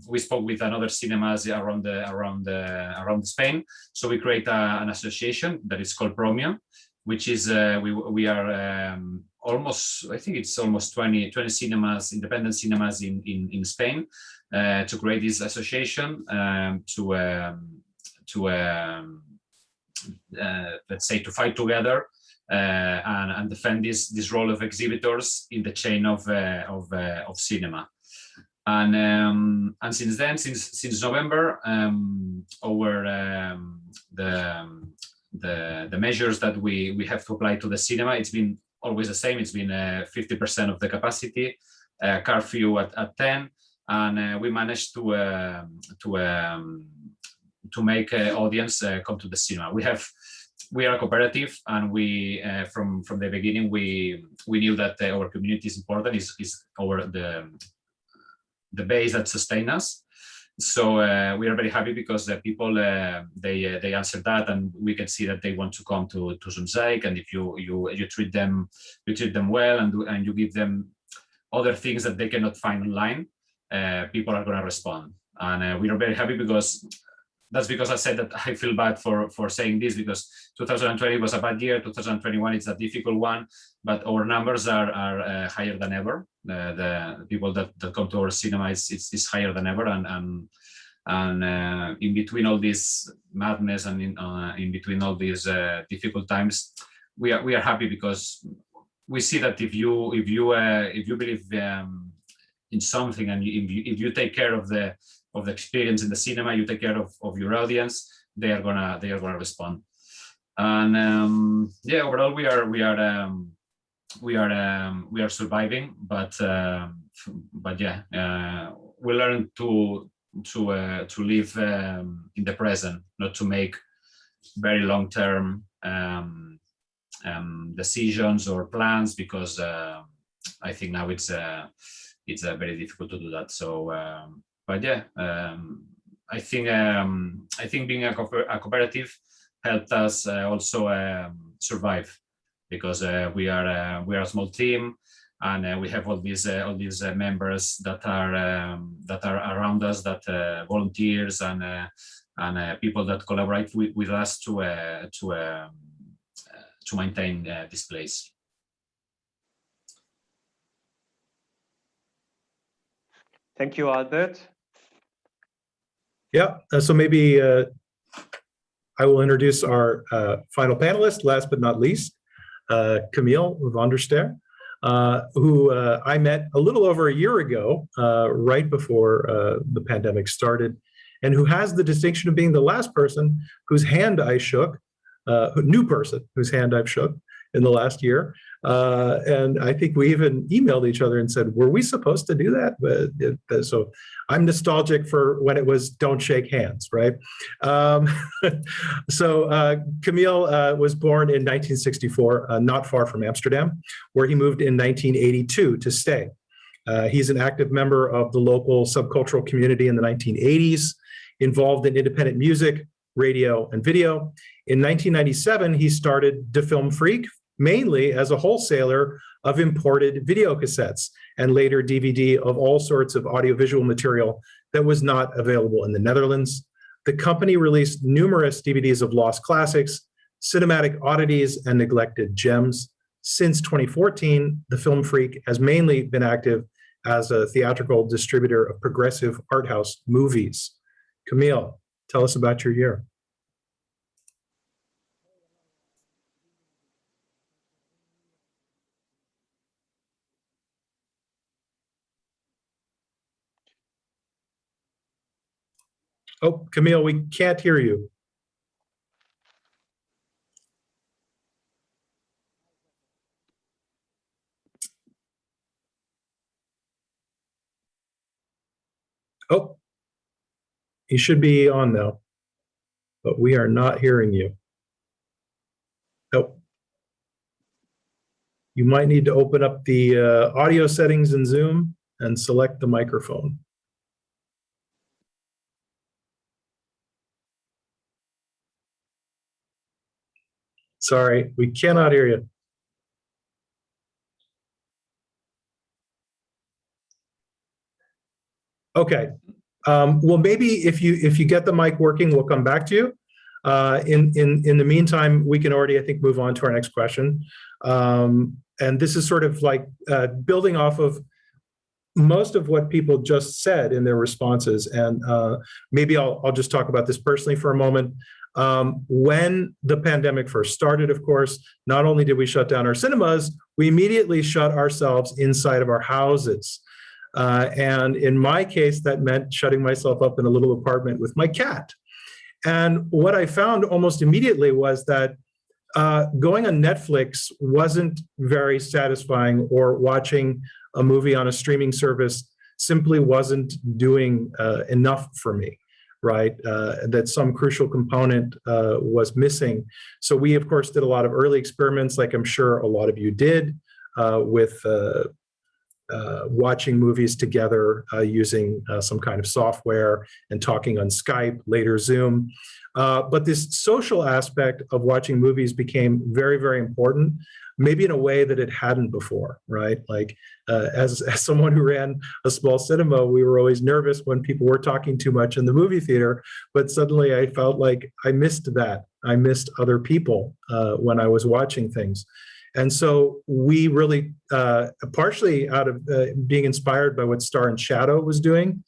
we spoke with another cinemas around Spain. So we create an association that is called Promio, which is we are almost, I think it's almost 20 cinemas, independent cinemas in Spain, to create this association, let's say, to fight together and defend this role of exhibitors in the chain of cinema. And since then, since November, the measures that we have to apply to the cinema, it's been always the same. It's been 50% of the capacity, curfew at 10, and we managed to make audience come to the cinema. We are a cooperative, and we from the beginning we knew that our community is important, is the base that sustains us. So we are very happy because the people they answered that, and we can see that they want to come to Zumzeig. And if you treat them well, and you give them other things that they cannot find online, people are going to respond. And we are very happy because that's because I said that I feel bad for saying this, because 2020 was a bad year. 2021 is a difficult one, but our numbers are higher than ever. The people that come to our cinema is higher than ever, and in between all this madness and in between all these difficult times, we are happy because we see that if you believe in something, and if you take care of the experience in the cinema, you take care of your audience, they are gonna respond. And yeah, overall we are surviving, but yeah, we learn to live in the present, not to make very long-term decisions or plans, because I think now it's very difficult to do that. So but yeah, I think being a cooperative helped us also survive, because we are a small team, and we have all these members that are around us, that volunteers and people that collaborate with us to maintain this place. Thank you, Albert. Yeah, so maybe I will introduce our final panelist, last but not least, Camille van der Ster, who I met a little over a year ago, right before the pandemic started, and who has the distinction of being the last person whose hand I shook, new person whose hand I've shook in the last year. And I think we even emailed each other and said, were we supposed to do that? But so I'm nostalgic for when it was don't shake hands, right? So Camille was born in 1964, not far from Amsterdam, where he moved in 1982 to stay. He's an active member of the local subcultural community in the 1980s, involved in independent music, radio, and video. In 1997, he started De Film Freak, mainly as a wholesaler of imported video cassettes and later DVD of all sorts of audiovisual material that was not available in the Netherlands. The company released numerous DVDs of lost classics, cinematic oddities, and neglected gems. Since 2014, the Film Freak has mainly been active as a theatrical distributor of progressive art house movies. Camille, tell us about your year. Oh, Camille, we can't hear you. Oh, you should be on now, but we are not hearing you. Nope. You might need to open up the audio settings in Zoom and select the microphone. Sorry, we cannot hear you. Okay. Well, maybe if you get the mic working, we'll come back to you. In the meantime, we can already, I think, move on to our next question. And this is sort of like building off of most of what people just said in their responses. And maybe I'll just talk about this personally for a moment. When the pandemic first started, of course, not only did we shut down our cinemas, we immediately shut ourselves inside of our houses. And in my case, that meant shutting myself up in a little apartment with my cat. And what I found almost immediately was that going on Netflix wasn't very satisfying, or watching a movie on a streaming service simply wasn't doing enough for me, right? That some crucial component was missing. So we, of course, did a lot of early experiments, like I'm sure a lot of you did, with watching movies together using some kind of software and talking on Skype, later Zoom. But this social aspect of watching movies became very, very important, maybe in a way that it hadn't before, right? Like as someone who ran a small cinema, we were always nervous when people were talking too much in the movie theater, but suddenly I felt like I missed that. I missed other people when I was watching things. And so we really, partially out of being inspired by what Star and Shadow was doing,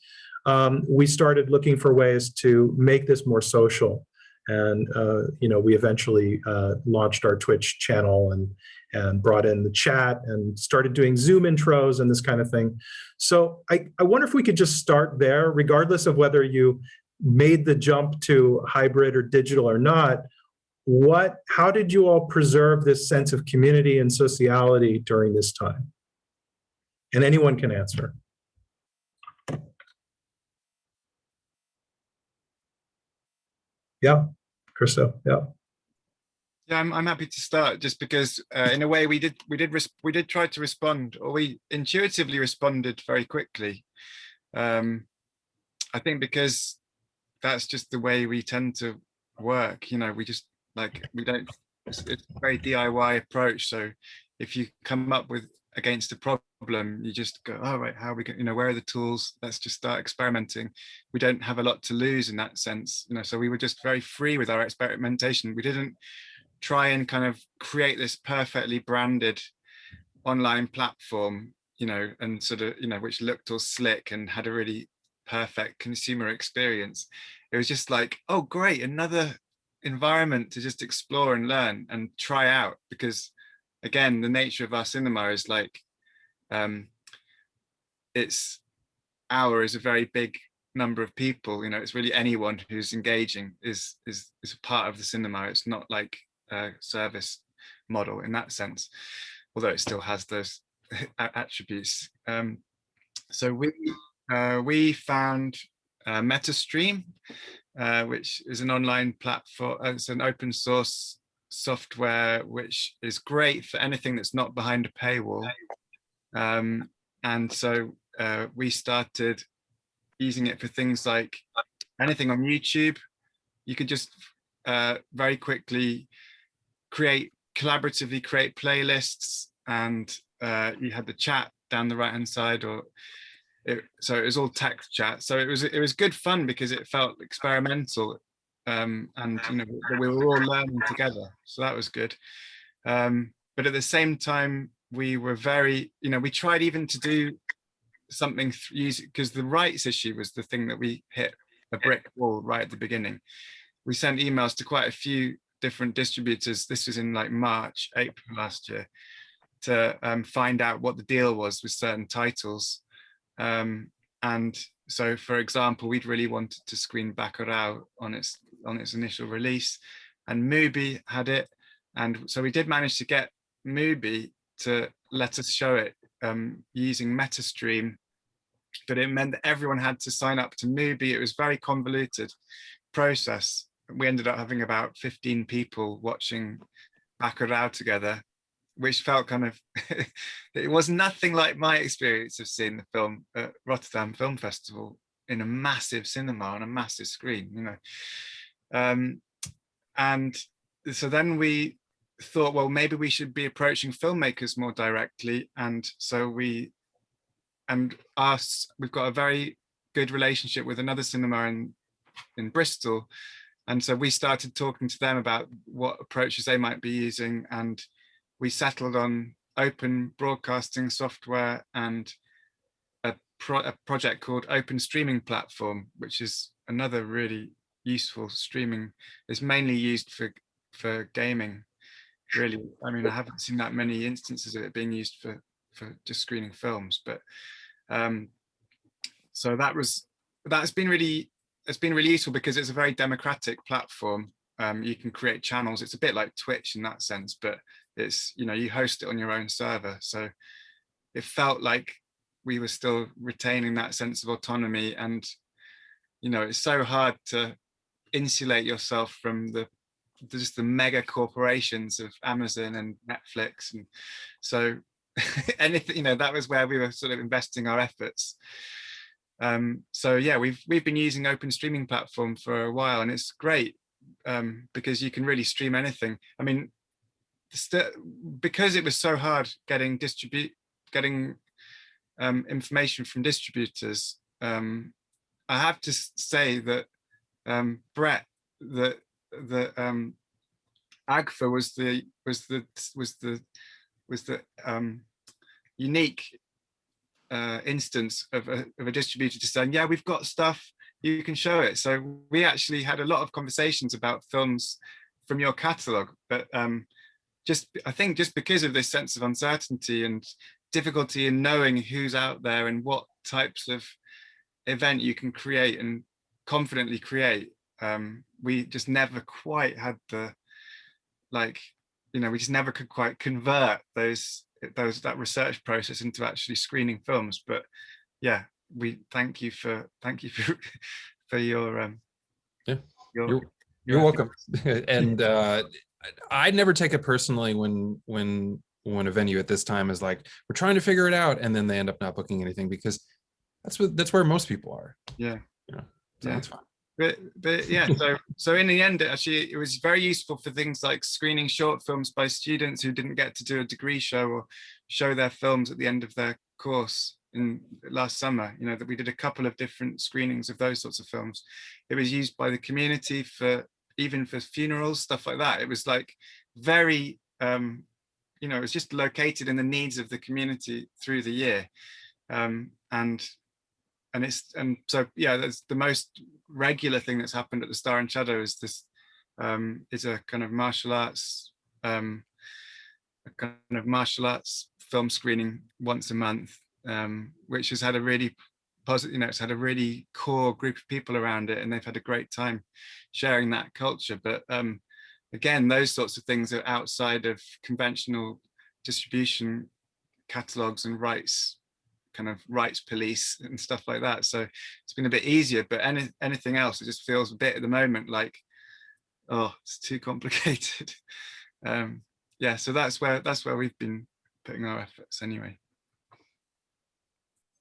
we started looking for ways to make this more social. And we eventually launched our Twitch channel and brought in the chat and started doing Zoom intros and this kind of thing. So I wonder if we could just start there, regardless of whether you made the jump to hybrid or digital or not. How did you all preserve this sense of community and sociality during this time? And anyone can answer. Yeah, Christo, yeah. Yeah, I'm happy to start, just because in a way we did try to respond, or we intuitively responded very quickly. I think because that's just the way we tend to work. We just it's a very DIY approach. So if you come up against a problem, you just go, oh, right, how are we going, where are the tools? Let's just start experimenting. We don't have a lot to lose in that sense, so we were just very free with our experimentation. We didn't try and kind of create this perfectly branded online platform, and sort of, which looked all slick and had a really perfect consumer experience. It was just like, oh, great, another environment to just explore and learn and try out, because again, the nature of our cinema is like it's a very big number of people. It's really anyone who's engaging is a part of the cinema. It's not like a service model in that sense, although it still has those attributes. So we found MetaStream, which is an online platform. It's an open source software which is great for anything that's not behind a paywall. And so we started using it for things like anything on YouTube. You could just very quickly collaboratively create playlists, and you had the chat down the right hand side, so it was all text chat. So it was good fun because it felt experimental, and we were all learning together. So that was good. But at the same time, we were very, we tried even to do something because the rights issue was the thing that we hit a brick wall right at the beginning. We sent emails to quite a few different distributors. This was in like March, April last year, to find out what the deal was with certain titles. And so, for example, we'd really wanted to screen Bacurau on its initial release, and Mubi had it. And so we did manage to get Mubi to let us show it using MetaStream, but it meant that everyone had to sign up to Mubi. It was a very convoluted process. We ended up having about 15 people watching Bacurau together, which felt kind of, it was nothing like my experience of seeing the film at Rotterdam Film Festival in a massive cinema on a massive screen, And so then we thought, well, maybe we should be approaching filmmakers more directly. And so we've got a very good relationship with another cinema in Bristol. And so we started talking to them about what approaches they might be using. And we settled on open broadcasting software and a project called Open Streaming Platform, which is another really useful streaming. It's mainly used for gaming, really. I mean, I haven't seen that many instances of it being used for just screening films, but so that's been really useful because it's a very democratic platform. You can create channels. It's a bit like Twitch in that sense, but it's, you know, you host it on your own server. So it felt like we were still retaining that sense of autonomy. And, you know, it's so hard to insulate yourself from just the mega corporations of Amazon and Netflix. And so anything, you know, that was where we were sort of investing our efforts. So yeah, we've been using Open Streaming Platform for a while, and it's great because you can really stream anything. I mean, because it was so hard getting information from distributors, I have to say that Brett, the AGFA was the unique instance of a distributor just saying, yeah, we've got stuff, you can show it. So we actually had a lot of conversations about films from your catalogue, but I think just because of this sense of uncertainty and difficulty in knowing who's out there and what types of event you can create and confidently create, we just never quite had we just never could quite convert that research process into actually screening films. But yeah, we thank you for your you're welcome. And I never take it personally when a venue at this time is like, we're trying to figure it out, and then they end up not booking anything, because that's where most people are. Yeah, you know, so that's fine. But yeah, so in the end, it was very useful for things like screening short films by students who didn't get to do a degree show or show their films at the end of their course in last summer. You know, that we did a couple of different screenings of those sorts of films. It was used by the community even for funerals, stuff like that. It was like very, you know, it was just located in the needs of the community through the year. And so yeah, that's the most regular thing that's happened at the Star and Shadow is this is a kind of martial arts film screening once a month, which has had a really positive, you know, it's had a really core group of people around it, and they've had a great time sharing that culture. But again, those sorts of things are outside of conventional distribution catalogs and rights police and stuff like that. So it's been a bit easier, but anything else, it just feels a bit at the moment like, oh, it's too complicated. Yeah, so that's where we've been putting our efforts anyway.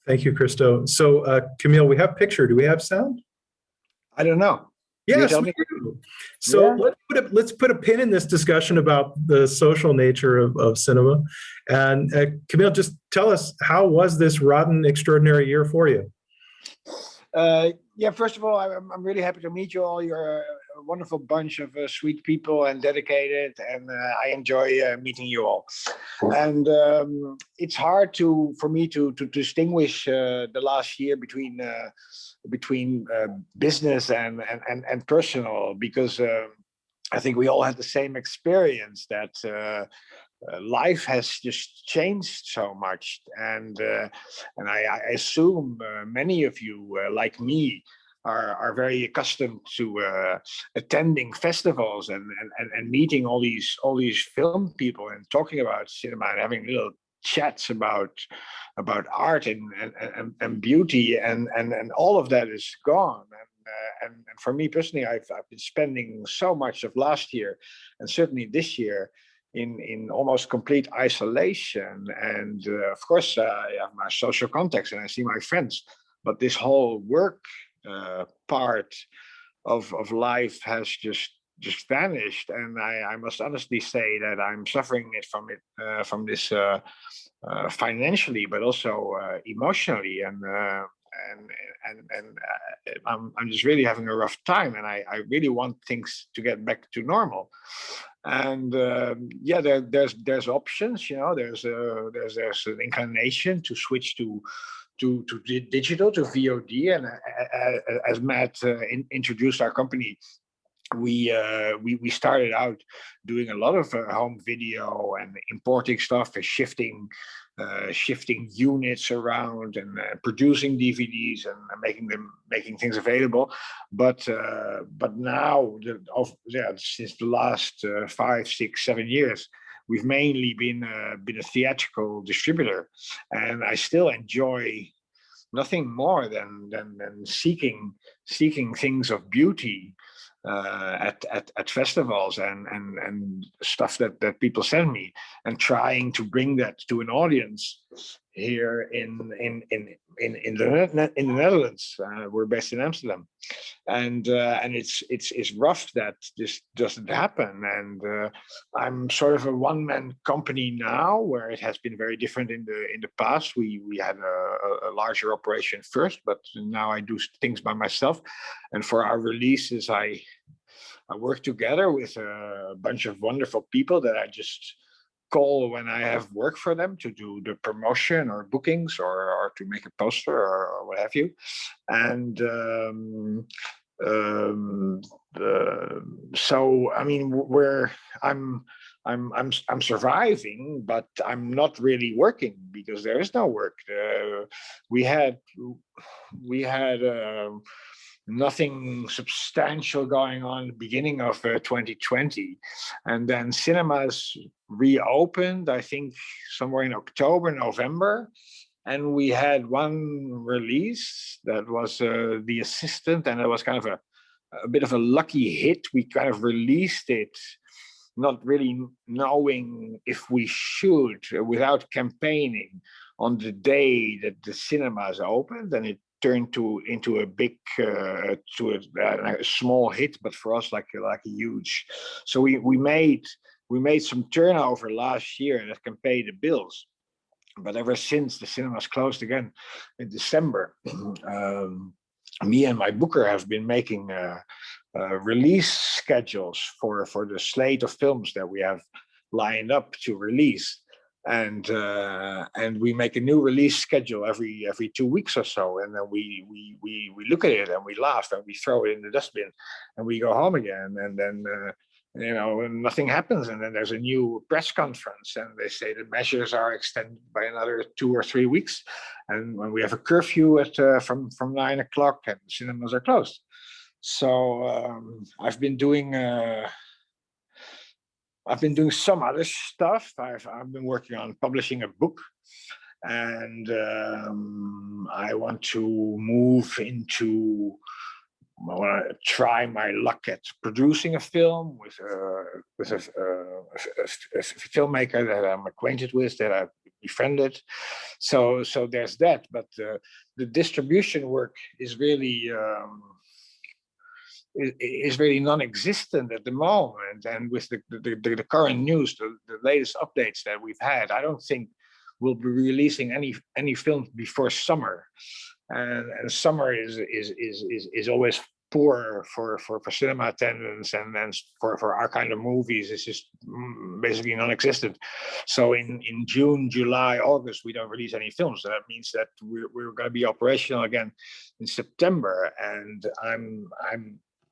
Thank you, Christo. So Camille, we have picture. Do we have sound? I don't know. Yes, we do. So yeah, let's put a pin in this discussion about the social nature of cinema. And Camille, just tell us, how was this rotten, extraordinary year for you? Yeah, first of all, I'm really happy to meet you all. You're a wonderful bunch of sweet people and dedicated, and I enjoy meeting you all. And it's hard for me to distinguish the last year between business and personal, because I think we all had the same experience that life has just changed so much, and I assume many of you, like me, are very accustomed to attending festivals and meeting all these film people and talking about cinema and having little chats about art and beauty, and all of that is gone. And for me personally, I've been spending so much of last year and certainly this year in almost complete isolation. And of course, I have my social contacts and I see my friends, but this whole work part of life has just just vanished, and I must honestly say that I'm suffering from this financially, but also emotionally, and I'm just really having a rough time, and I really want things to get back to normal. And yeah, there's options, you know. There's an inclination to switch to digital, to VOD, and as Matt introduced our company, we started out doing a lot of home video and importing stuff and shifting units around, and producing DVDs and making things available. But now, since the last 5, 6, 7 years, we've mainly been a theatrical distributor, and I still enjoy nothing more than seeking things of beauty at festivals and stuff that people send me, and trying to bring that to an audience here in the Netherlands. We're based in Amsterdam, and it's rough that this doesn't happen. And I'm sort of a one-man company now, where it has been very different in the past. We had a larger operation first, but now I do things by myself. And for our releases, I work together with a bunch of wonderful people that I just call when I have work for them, to do the promotion or bookings, or to make a poster, or what have you. And so I mean, I'm surviving, but I'm not really working, because there is no work. We had nothing substantial going on beginning of 2020, and then cinemas reopened, I think somewhere in October, November, and we had one release that was The Assistant, and it was kind of a bit of a lucky hit. We kind of released it not really knowing if we should, without campaigning, on the day that the cinemas opened, and it turned into a big to a small hit, but for us like a huge. So we made some turnover last year that can pay the bills, but ever since the cinemas closed again in December, me and my booker have been making release schedules for the slate of films that we have lined up to release. And we make a new release schedule every 2 weeks or so, and then we look at it and we laugh and we throw it in the dustbin and we go home again, and then nothing happens, and then there's a new press conference and they say the measures are extended by another 2 or 3 weeks, and when we have a curfew at from 9 o'clock and cinemas are closed. So I've been doing some other stuff. I've been working on publishing a book, and I want to move into. I want to try my luck at producing a film with a filmmaker that I'm acquainted with, that I've befriended. So there's that. But the distribution work is really. Is really non-existent at the moment, and with the current news, the latest updates that we've had, I don't think we'll be releasing any films before summer, and summer is always poor for cinema attendance, and then for our kind of movies, it's just basically non-existent. So in June, July, August, we don't release any films. So that means that we're going to be operational again in September, and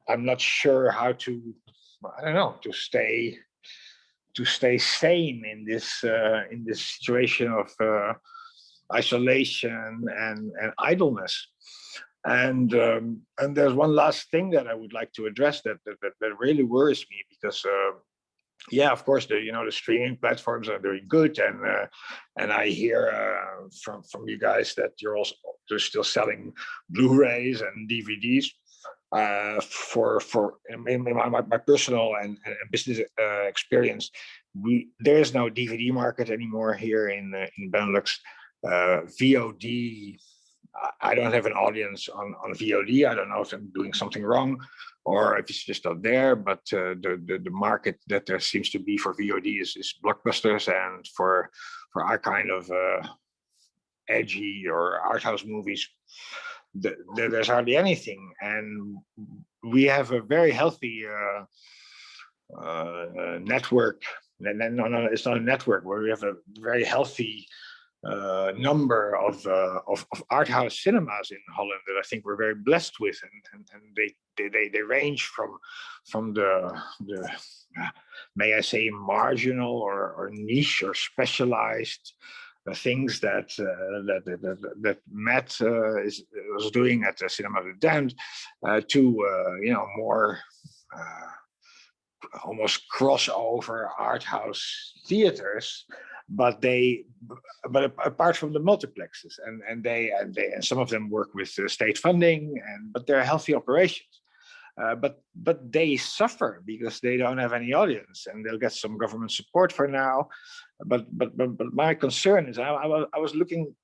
I'm not sure how to, I don't know, to stay sane in this situation of isolation and idleness. And there's one last thing that I would like to address that really worries me, because yeah, of course, the streaming platforms are doing good, and I hear from you guys that you're still selling Blu-rays and DVDs. For my personal and business experience, there is no DVD market anymore here in Benelux. VOD I don't have an audience on VOD. I don't know if I'm doing something wrong or if it's just not there, but the market that there seems to be for VOD is blockbusters, and for our kind of edgy or art house movies, there's hardly anything. And we have a very healthy network. No, it's not a network, where we have a very healthy number of art house cinemas in Holland that I think we're very blessed with, and they range from the may I say marginal or niche or specialized things that Matt was doing at the Cinema de Dent to more almost crossover art house theaters, but apart from the multiplexes, and some of them work with state funding, but they're healthy operations. But they suffer because they don't have any audience, and they'll get some government support for now. But my concern is, I was looking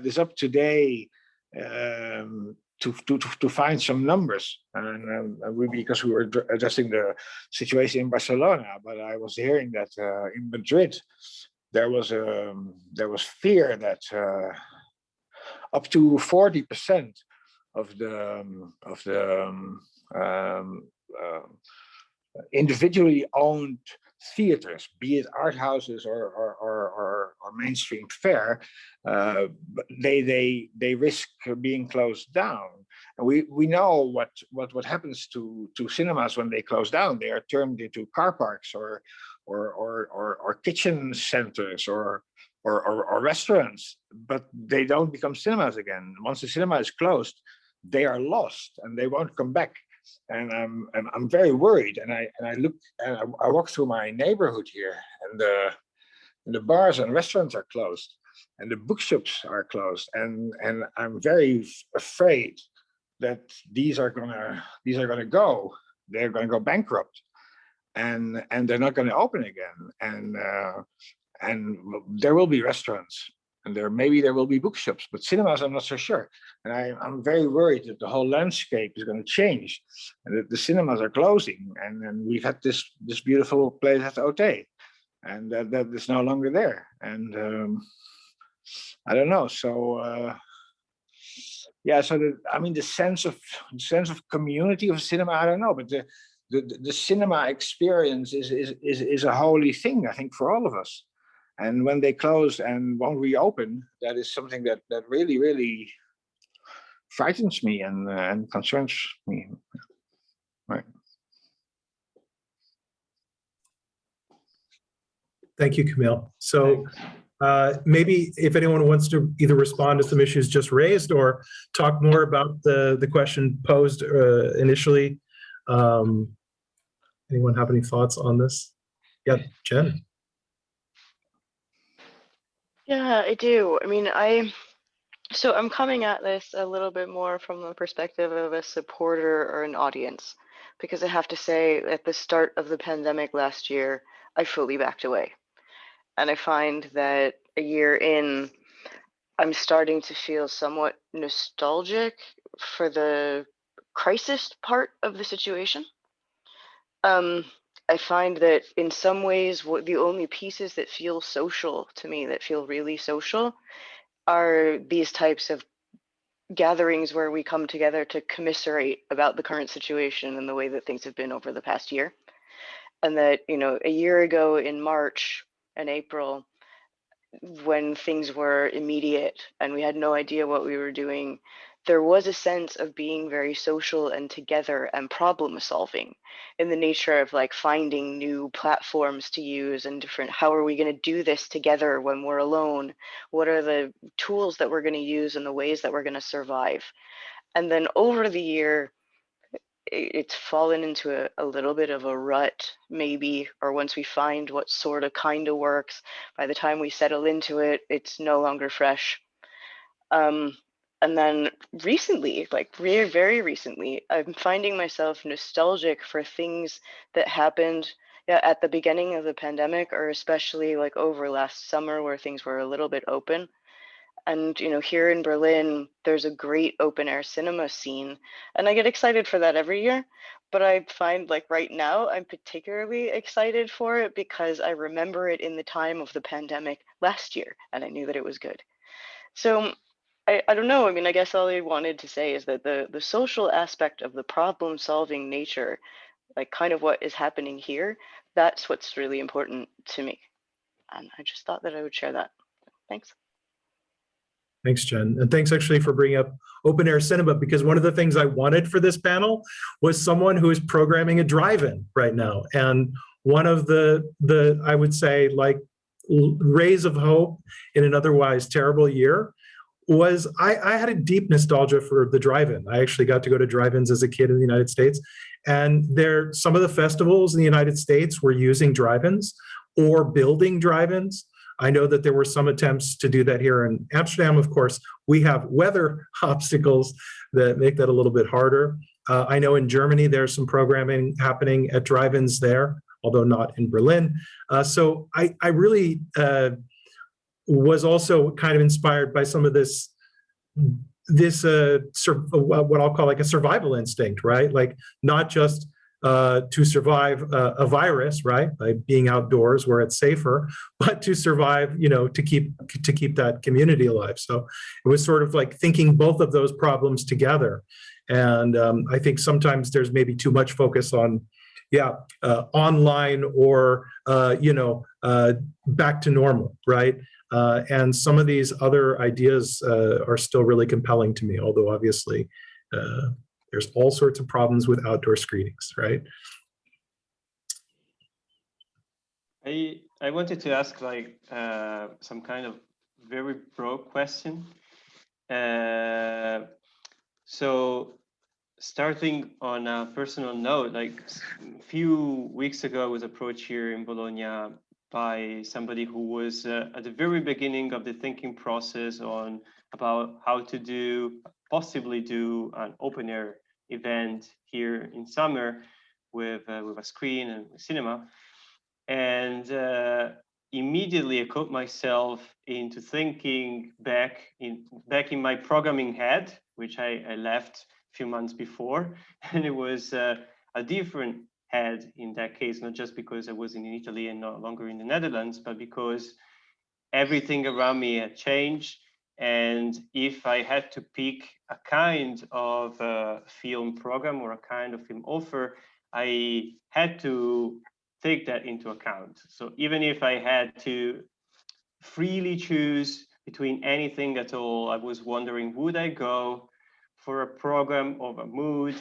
this up today to find some numbers, and because we were addressing the situation in Barcelona, but I was hearing that in Madrid there was fear that up to 40% of the individually owned theaters, be it art houses or mainstream fare, they risk being closed down. And we know what happens to cinemas when they close down. They are turned into car parks or kitchen centers or restaurants, but they don't become cinemas again. Once the cinema is closed, they are lost and they won't come back. And I'm very worried. And I walk through my neighborhood here, and the bars and restaurants are closed, and the bookshops are closed, and I'm very afraid that these are gonna go. They're gonna go bankrupt, and they're not gonna open again. And there will be restaurants, and maybe there will be bookshops, but cinemas, I'm not so sure. And I'm very worried that the whole landscape is going to change, and that the cinemas are closing. And we've had this beautiful place at Ote, and that is no longer there. And I don't know. So yeah. So the sense of community of cinema, I don't know, but the cinema experience is a holy thing, I think, for all of us. And when they close and won't reopen, that is something that really, really frightens me and concerns me. Right. Thank you, Camille. So maybe if anyone wants to either respond to some issues just raised or talk more about the question posed initially. Anyone have any thoughts on this? Yeah, Jen. Yeah, I do. I mean, so I'm coming at this a little bit more from the perspective of a supporter or an audience, because I have to say, at the start of the pandemic last year, I fully backed away. And I find that a year in, I'm starting to feel somewhat nostalgic for the crisis part of the situation. I find that in some ways, the only pieces that feel social to me, that feel really social, are these types of gatherings where we come together to commiserate about the current situation and the way that things have been over the past year. And that, a year ago in March and April, when things were immediate and we had no idea what we were doing, there was a sense of being very social and together and problem solving, in the nature of like finding new platforms to use and different, how are we going to do this together when we're alone? What are the tools that we're going to use and the ways that we're going to survive? And then over the year, it's fallen into a little bit of a rut, maybe, or once we find what sort of kind of works, by the time we settle into it, it's no longer fresh. And then recently, like very recently, I'm finding myself nostalgic for things that happened at the beginning of the pandemic, or especially like over last summer, where things were a little bit open. And, you know, here in Berlin, there's a great open air cinema scene, and I get excited for that every year. But I find like right now, I'm particularly excited for it because I remember it in the time of the pandemic last year, and I knew that it was good. So I don't know. I mean, I guess all I wanted to say is that the social aspect of the problem solving nature, like kind of what is happening here, that's what's really important to me. And I just thought that I would share that. Thanks. Thanks, Jen. And thanks actually for bringing up open air cinema, because one of the things I wanted for this panel was someone who is programming a drive-in right now. And one of the I would say, like, rays of hope in an otherwise terrible year was I had a deep nostalgia for the drive-in. I actually got to go to drive-ins as a kid in the United States. And some of the festivals in the United States were using drive-ins or building drive-ins. I know that there were some attempts to do that here in Amsterdam. Of course, we have weather obstacles that make that a little bit harder. I know in Germany, there's some programming happening at drive-ins there, although not in Berlin. So I really was also kind of inspired by some of this what I'll call like a survival instinct, right? Like not just to survive a virus, right, by being outdoors where it's safer, but to survive, you know, to keep that community alive. So it was sort of like thinking both of those problems together. And I think sometimes there's maybe too much focus on, online or back to normal, right? And some of these other ideas are still really compelling to me, although obviously there's all sorts of problems with outdoor screenings, right? I wanted to ask like some kind of very broad question. So starting on a personal note, like a few weeks ago, I was approached here in Bologna by somebody who was at the very beginning of the thinking process about how to possibly do an open air event here in summer with a screen and a cinema. And immediately I caught myself into thinking back in my programming head, which I left a few months before, and it was a different head in that case, not just because I was in Italy and no longer in the Netherlands, but because everything around me had changed. And if I had to pick a kind of film program or a kind of film offer, I had to take that into account. So even if I had to freely choose between anything at all, I was wondering, would I go for a program of a mood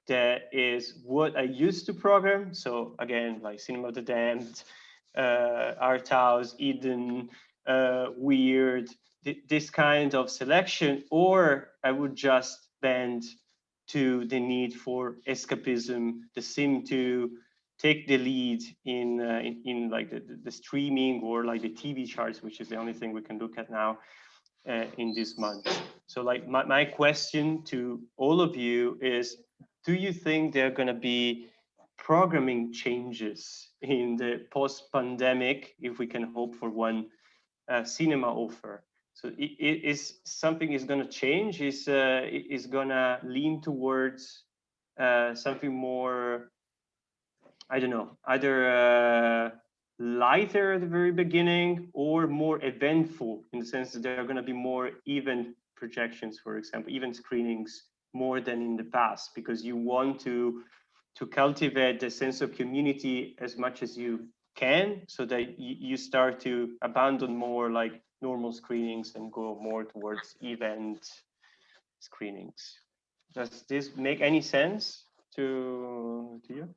that is what I used to program? So again, like Cinema of the Damned, Art House, Eden, Weird, this kind of selection, or I would just bend to the need for escapism, the sim to take the lead in like the streaming or like the TV charts, which is the only thing we can look at now in this month. So like my question to all of you is, do you think there are going to be programming changes in the post-pandemic, if we can hope for one, cinema offer? So is something is going to change? Is going to lean towards something more, I don't know, either lighter at the very beginning or more eventful, in the sense that there are going to be more event projections, for example, event screenings more than in the past, because you want to cultivate the sense of community as much as you can, so that you start to abandon more like normal screenings and go more towards event screenings. Does this make any sense to you?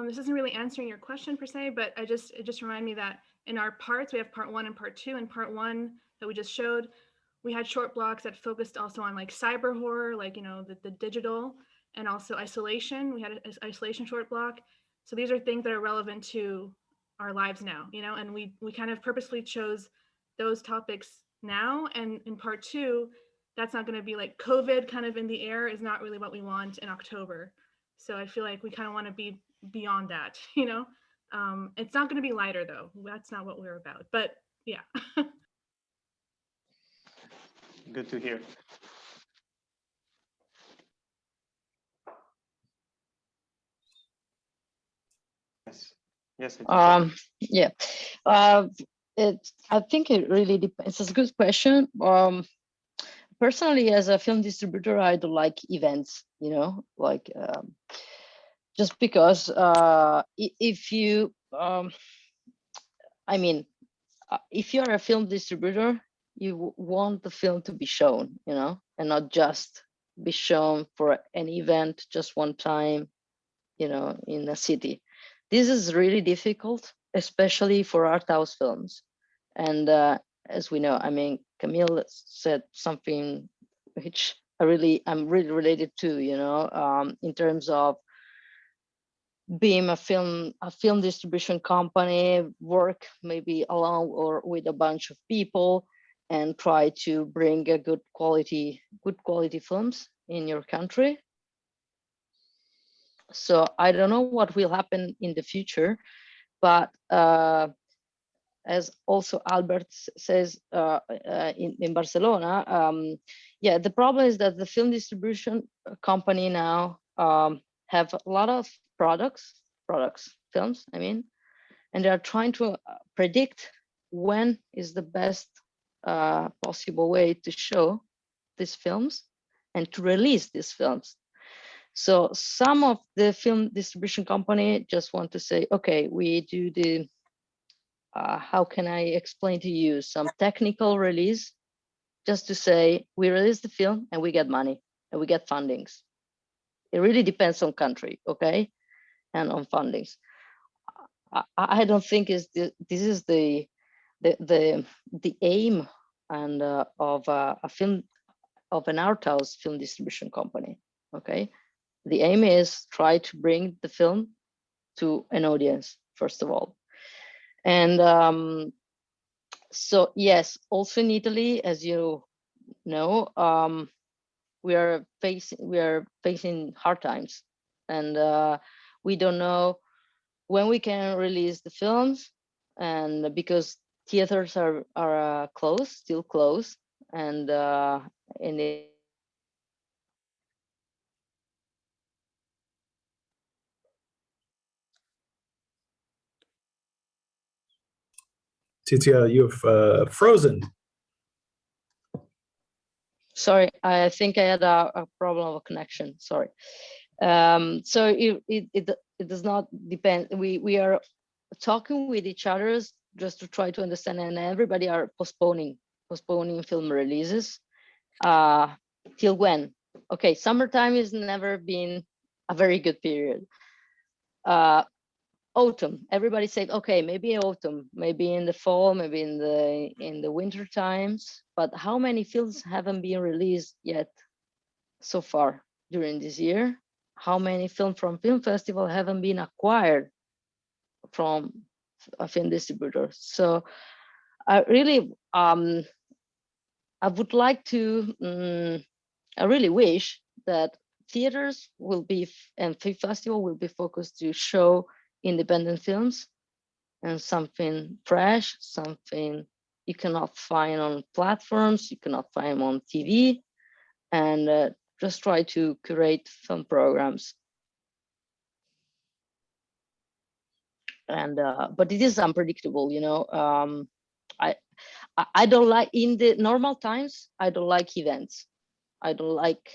This isn't really answering your question per se, but it just reminded me that in our parts, we have part 1 and part 2. And part 1 that we just showed, we had short blocks that focused also on like cyber horror, like, you know, the digital, and also isolation. We had an isolation short block. So these are things that are relevant to our lives now, you know, and we kind of purposely chose those topics now. And in part 2, that's not going to be like COVID kind of in the air is not really what we want in October. So I feel like we kind of want to be beyond that, you know. It's not going to be lighter though. That's not what we're about, but yeah. good to hear. Yes. Yes. Yeah. I think it really depends. It's a good question. Personally, as a film distributor, I don't like events, you know, like just because if you, I mean, if you're a film distributor, you want the film to be shown, you know, and not just be shown for an event just one time, you know, in a city. This is really difficult, especially for art house films. And as we know, I mean, Camille said something which I'm really related to, you know, in terms of being a film distribution company, work maybe alone or with a bunch of people and try to bring a good quality films in your country. So I don't know what will happen in the future, but as also Albert says in Barcelona, yeah, the problem is that the film distribution company now have a lot of films, I mean, and they are trying to predict when is the best possible way to show these films and to release these films. So some of the film distribution company just want to say, okay, we do the, how can I explain to you, some technical release, just to say we release the film and we get money and we get fundings. It really depends on country, okay, and on fundings. I don't think this is the aim and of an art house film distribution company, okay. The aim is try to bring the film to an audience, first of all. And so, yes, also in Italy, as you know, we are facing hard times, and we don't know when we can release the films, and because theaters are closed, still closed, and Titia, you've frozen. sorry, I think I had a problem of connection. Sorry. So it does not depend. We are talking with each other just to try to understand, and everybody are postponing film releases. Till when? Okay, summertime has never been a very good period. Autumn, everybody said, okay, maybe autumn, maybe in the fall, maybe in the winter times. But how many films haven't been released yet so far during this year? How many films from film festival haven't been acquired from a film distributor? So I really, I would like to, I really wish that theaters will be, and film festival will be focused to show independent films and something fresh, something you cannot find on platforms, you cannot find on TV, and just try to curate film programs. And but it is unpredictable, you know. I don't like, in the normal times, I don't like events. I don't like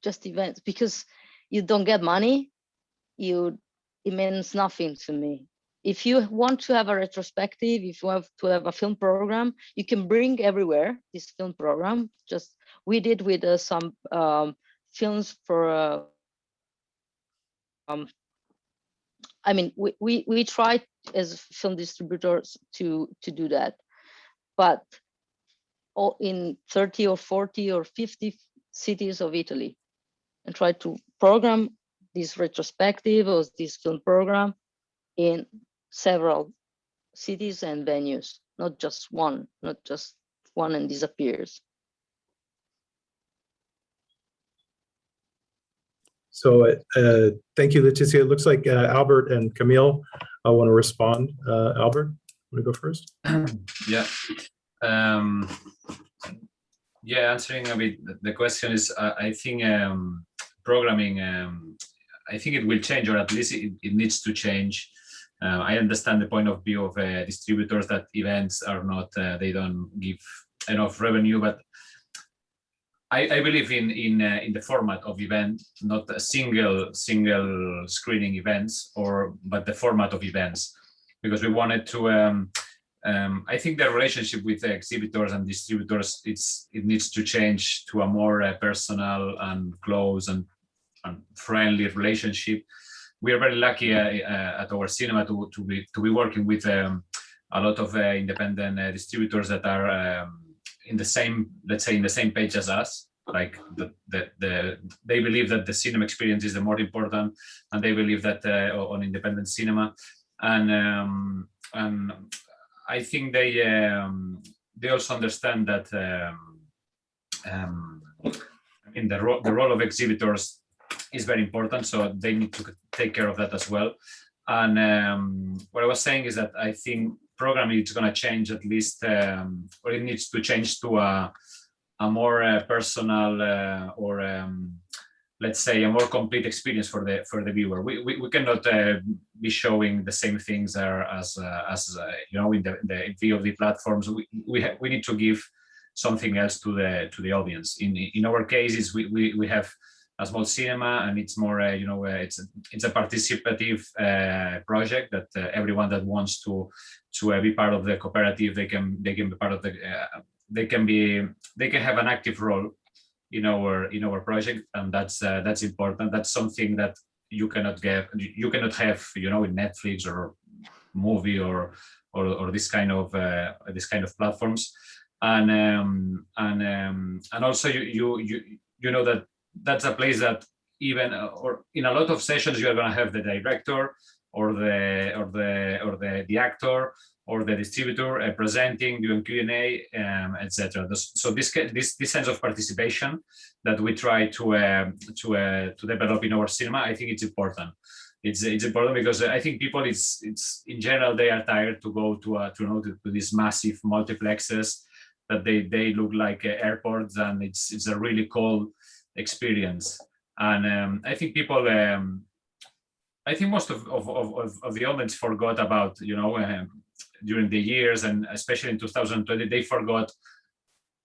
just events because you don't get money. It means nothing to me. If you want to have a retrospective, if you have to have a film program, you can bring everywhere this film program. Just we did with some films for. I mean, we tried as film distributors to do that, but all in 30 or 40 or 50 cities of Italy, and try to program this retrospective or this film program in several cities and venues, not just one and disappears. So thank you, Leticia. It looks like Albert and Camille want to respond. Albert, want to go first? Yeah. Yeah, answering a bit the question is, I think programming, I think it will change, or at least it needs to change. I understand the point of view of distributors that events are not, they don't give enough revenue, but I believe in the format of event, not a single screening events, but the format of events, because we wanted to. I think the relationship with the exhibitors and distributors, it needs to change to a more personal and close and friendly relationship. We are very lucky at our cinema to be working with a lot of independent distributors that are in the same, let's say, in the same page as us. Like they believe that the cinema experience is the more important, and they believe that on independent cinema, and I think they also understand that in the role of exhibitors is very important, so they need to take care of that as well. And what I was saying is that I think programming is going to change, at least, or it needs to change to a more personal or let's say a more complete experience for the viewer. We cannot be showing the same things as you know, in the VOD platforms. We need to give something else to the audience. In our cases, we have a small cinema, and it's more you know, it's a participative project that everyone that wants to be part of the cooperative, they can be part of the they can have an active role in our project, and that's important. That's something that you cannot have, you know, in Netflix or movie or this kind of platforms. And also you know that that's a place that even or in a lot of sessions you are going to have the director or the actor or the distributor presenting, doing Q&A, etc. So this sense of participation that we try to develop in our cinema, I think it's important. It's important because I think people, it's in general, they are tired to go to these massive multiplexes that they look like airports, and it's a really cold experience. And I think people, I think most of the audience forgot about, you know, during the years, and especially in 2020, they forgot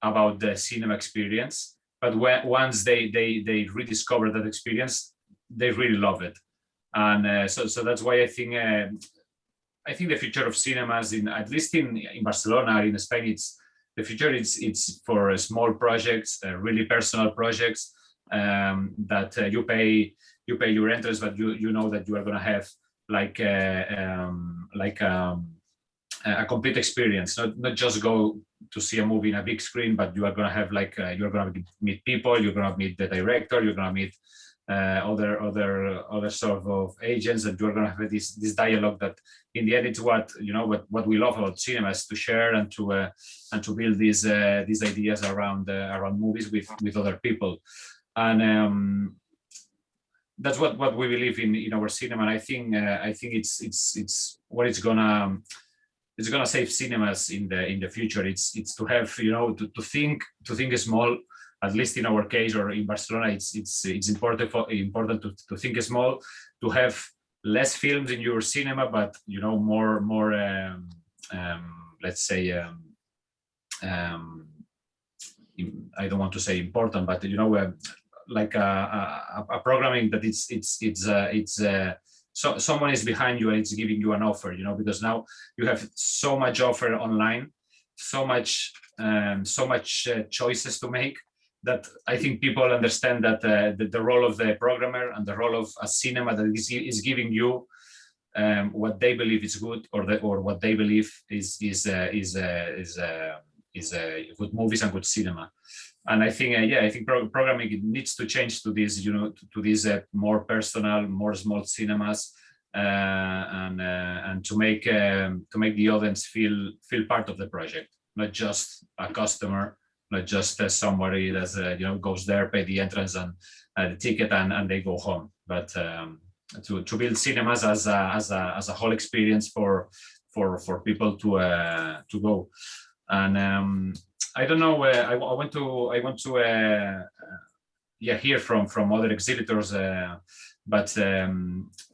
about the cinema experience. But once they rediscover that experience, they really love it. And so that's why I think the future of cinemas, at least in Barcelona or in Spain, the future. It's for small projects, really personal projects that you pay your entrance, but you know that you are going to have a complete experience, not just go to see a movie in a big screen, but you are going to have you're going to meet people, you're going to meet the director, you're going to meet other sort of agents, and you're going to have this dialogue that in the end it's what we love about cinema, is to share and to build these ideas around movies with other people. And that's what we believe in our cinema. And I think it's what it's gonna save cinemas in the future. It's to have, to think small. At least in our case, or in Barcelona, it's important to think small, to have less films in your cinema, but more let's say I don't want to say important, but like a programming that it's so someone is behind you and it's giving you an offer, because now you have so much offer online, so much choices to make, that I think people understand that the role of the programmer and the role of a cinema that is giving you what they believe is good, or what they believe is good movies and good cinema. And I think I think programming needs to change to this, to these more personal, more small cinemas, and to make the audience feel part of the project, not just a customer, not just somebody that goes there, pay the entrance and the ticket, and they go home. But to build cinemas as a whole experience for people to go. And I don't know. I want to hear from other exhibitors, but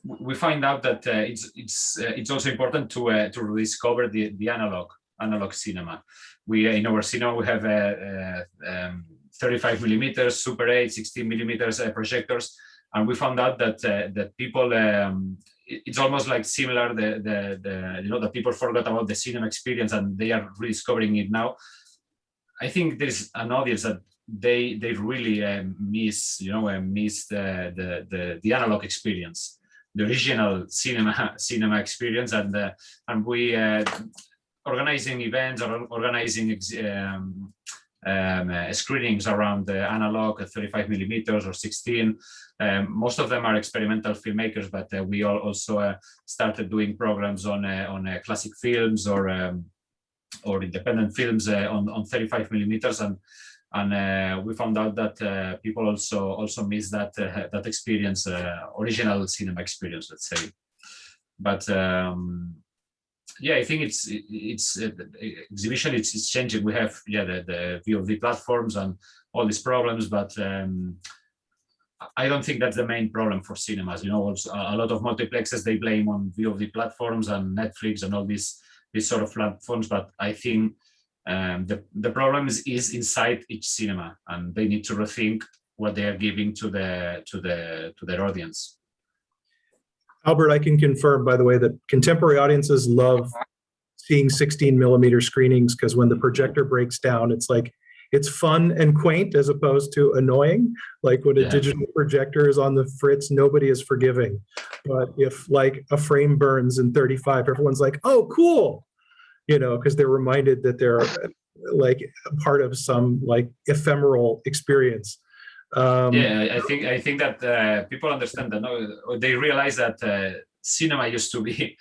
we find out that it's also important to rediscover the analog cinema. We in our cinema we have 35 millimeters Super 8, 16 millimeters projectors, and we found out that that people it's almost like similar that people forgot about the cinema experience and they are rediscovering it now. I think there's an audience that they really miss the analog experience, the original cinema experience, and we organizing events or organizing screenings around the analog 35 millimeters or 16. Most of them are experimental filmmakers, but we also started doing programs on classic films or independent films on 35 millimeters, and we found out that people also miss that experience, original cinema experience, let's say. But yeah, I think it's exhibition. It's changing. We have the VOD platforms and all these problems, but I don't think that's the main problem for cinemas. Also, a lot of multiplexes, they blame on VOD platforms and Netflix and all these sort of platforms, but I think the problem is inside each cinema, and they need to rethink what they are giving to their audience. Albert, I can confirm, by the way, that contemporary audiences love seeing 16 millimeter screenings, because when the projector breaks down, it's fun and quaint as opposed to annoying. Like when a digital projector is on the fritz, nobody is forgiving. But if like a frame burns in 35, everyone's like, oh, cool, because they're reminded that they're like part of some like ephemeral experience. I think that people understand that. They realize that cinema used to be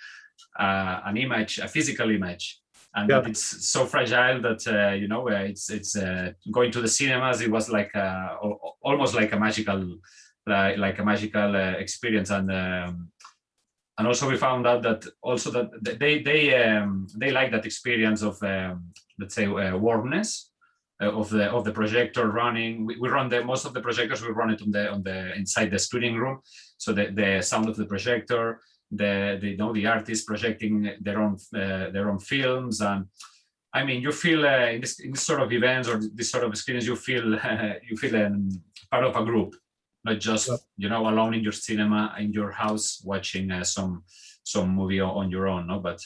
an image, a physical image, and that it's so fragile that it's going to the cinemas. It was like almost like a magical, experience, and also we found out that also that they like that experience of let's say warmness. Of the projector running. We run most of the projectors. We run it on the inside the screening room. So the sound of the projector, the artists projecting their own films, and I mean you feel in this sort of events or this sort of experience you feel part of a group, not just alone in your cinema in your house watching some movie on your own. No, but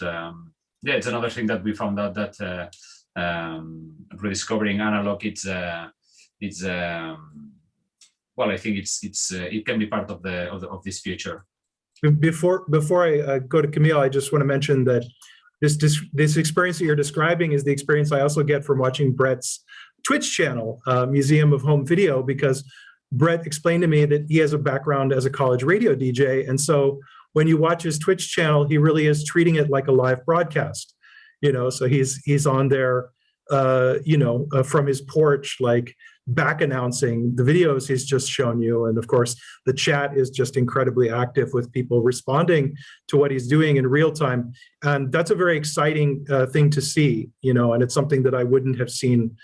it's another thing that we found out that. Rediscovering analog, well, I think it can be part of this future. Before I go to Camille, I just want to mention that this experience that you're describing is the experience I also get from watching Brett's Twitch channel, Museum of Home Video, because Brett explained to me that he has a background as a college radio DJ, and so when you watch his Twitch channel, he really is treating it like a live broadcast. So he's on there, from his porch, like back announcing the videos he's just shown you. And of course, the chat is just incredibly active with people responding to what he's doing in real time. And that's a very exciting thing to see, and it's something that I wouldn't have seen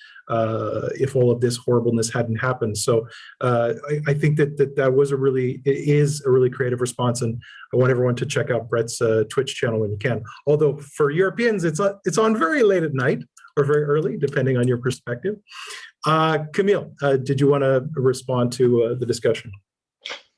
if all of this horribleness hadn't happened. So I think that was is a really creative response, and I want everyone to check out Brett's Twitch channel when you can. Although for Europeans, it's on very late at night or very early, depending on your perspective. Camille, did you want to respond to the discussion?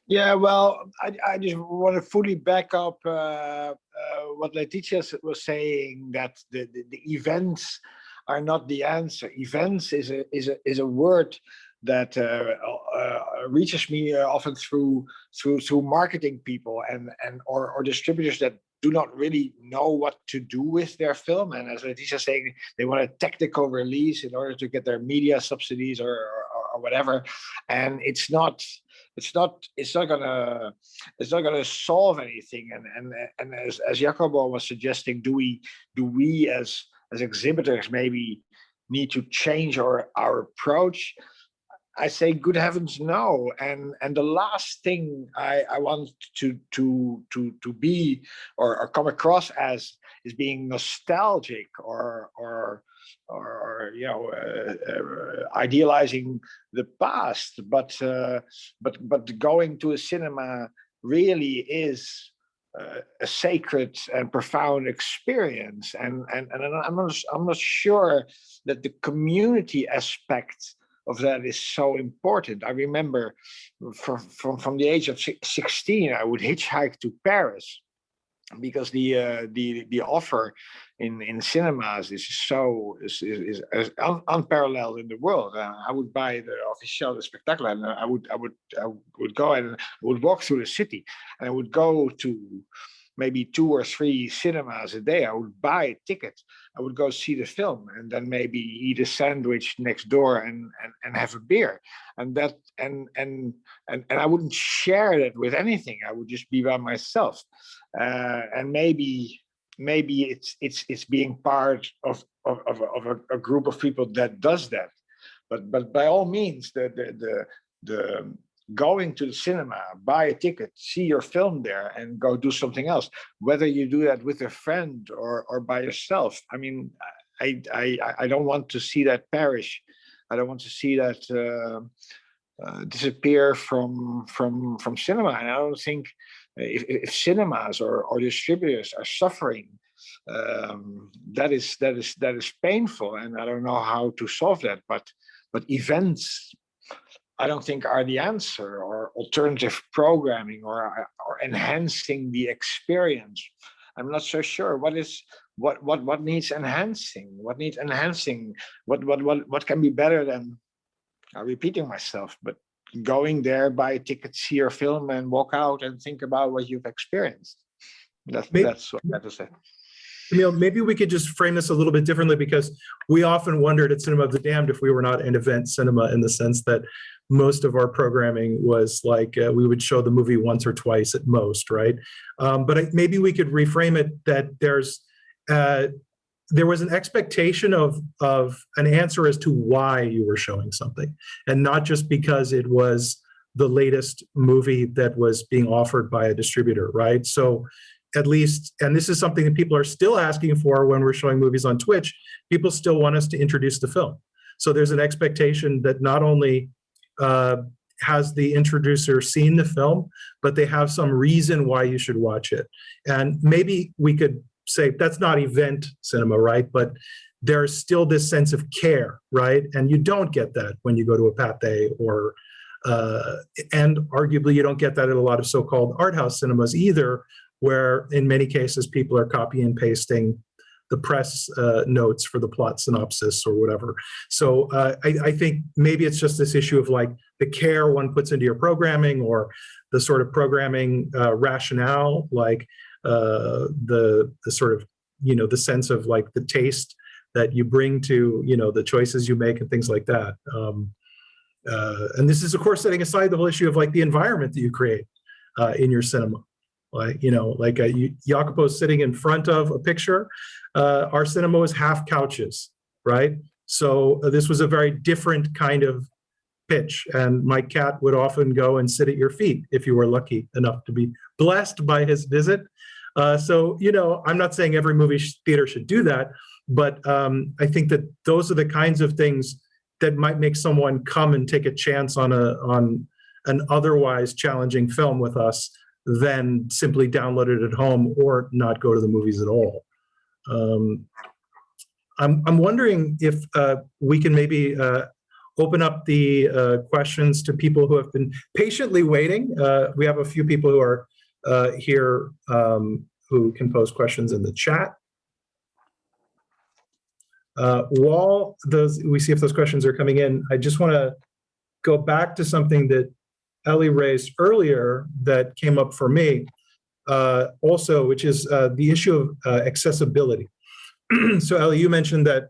Yeah, well, I just want to fully back up what Laetitia was saying, that the events are not the answer. Events is a word that reaches me often through marketing people or distributors that do not really know what to do with their film. And as Laetitia is saying, they want a technical release in order to get their media subsidies or whatever. And it's not gonna solve anything. And as Jacobo was suggesting, do we as exhibitors maybe need to change our approach? I say, good heavens, no. And the last thing I want to be or come across as is being nostalgic or idealizing the past, but going to a cinema really is a sacred and profound experience, and I'm not sure that the community aspect of that is so important. I remember from the age of 16, I would hitchhike to Paris, because the offer in cinemas is unparalleled in the world. I would buy the official spectacle, and I would go and I would walk through the city, and I would go to maybe 2 or 3 cinemas a day. I would buy a ticket. I would go see the film, and then maybe eat a sandwich next door and have a beer. And I wouldn't share that with anything. I would just be by myself. And maybe it's being part of a group of people that does that. But by all means, the going to the cinema, buy a ticket, see your film there, and go do something else. Whether you do that with a friend or by yourself. I mean, I don't want to see that perish. I don't want to see that disappear from cinema. And I don't think if cinemas or distributors are suffering, that is painful, and I don't know how to solve that. But events, I don't think, are the answer, or alternative programming, or enhancing the experience. I'm not so sure what needs enhancing. What needs enhancing? What can be better than? I'm repeating myself, but going there, buy a ticket, see your film, and walk out and think about what you've experienced. That's what I have to say. Camille, maybe we could just frame this a little bit differently, because we often wondered at Cinema of the Damned if we were not an event cinema, in the sense that most of our programming was like we would show the movie once or twice at most, right? But maybe we could reframe it that there was an expectation of an answer as to why you were showing something, and not just because it was the latest movie that was being offered by a distributor, right? So at least, and this is something that people are still asking for when we're showing movies on Twitch, people still want us to introduce the film. So there's an expectation that not only has the introducer seen the film, but they have some reason why you should watch it. And maybe we could say that's not event cinema, right? But there's still this sense of care, right? And you don't get that when you go to a Pathé, or and arguably you don't get that at a lot of so-called art house cinemas either, where in many cases people are copy and pasting the press notes for the plot synopsis or whatever. So I think maybe it's just this issue of like the care one puts into your programming, or the sort of programming rationale, like the sort of, the sense of like the taste that you bring to, the choices you make and things like that. And this is, of course, setting aside the whole issue of like the environment that you create in your cinema. Like, Jacopo's sitting in front of a picture. Our cinema was half couches, right? So this was a very different kind of pitch. And my cat would often go and sit at your feet if you were lucky enough to be blessed by his visit. So, I'm not saying every movie theater should do that, but I think that those are the kinds of things that might make someone come and take a chance on an otherwise challenging film with us, than simply download it at home or not go to the movies at all. I'm wondering if we can maybe open up the questions to people who have been patiently waiting. We have a few people who are here who can pose questions in the chat. While we see if those questions are coming in, I just want to go back to something that Ellie raised earlier that came up for me also, which is the issue of accessibility. So Ellie, you mentioned that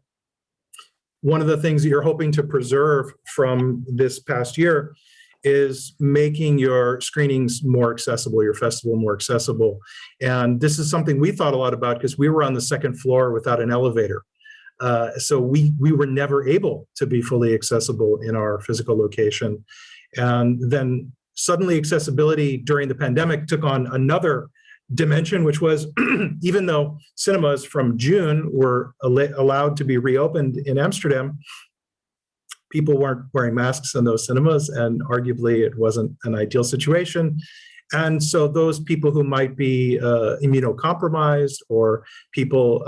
one of the things that you're hoping to preserve from this past year is making your screenings more accessible, your festival more accessible. And this is something we thought a lot about, because we were on the second floor without an elevator. So we were never able to be fully accessible in our physical location. And then suddenly accessibility during the pandemic took on another dimension, which was even though cinemas from June were allowed to be reopened in Amsterdam, people weren't wearing masks in those cinemas, and arguably it wasn't an ideal situation. And so those people who might be immunocompromised or people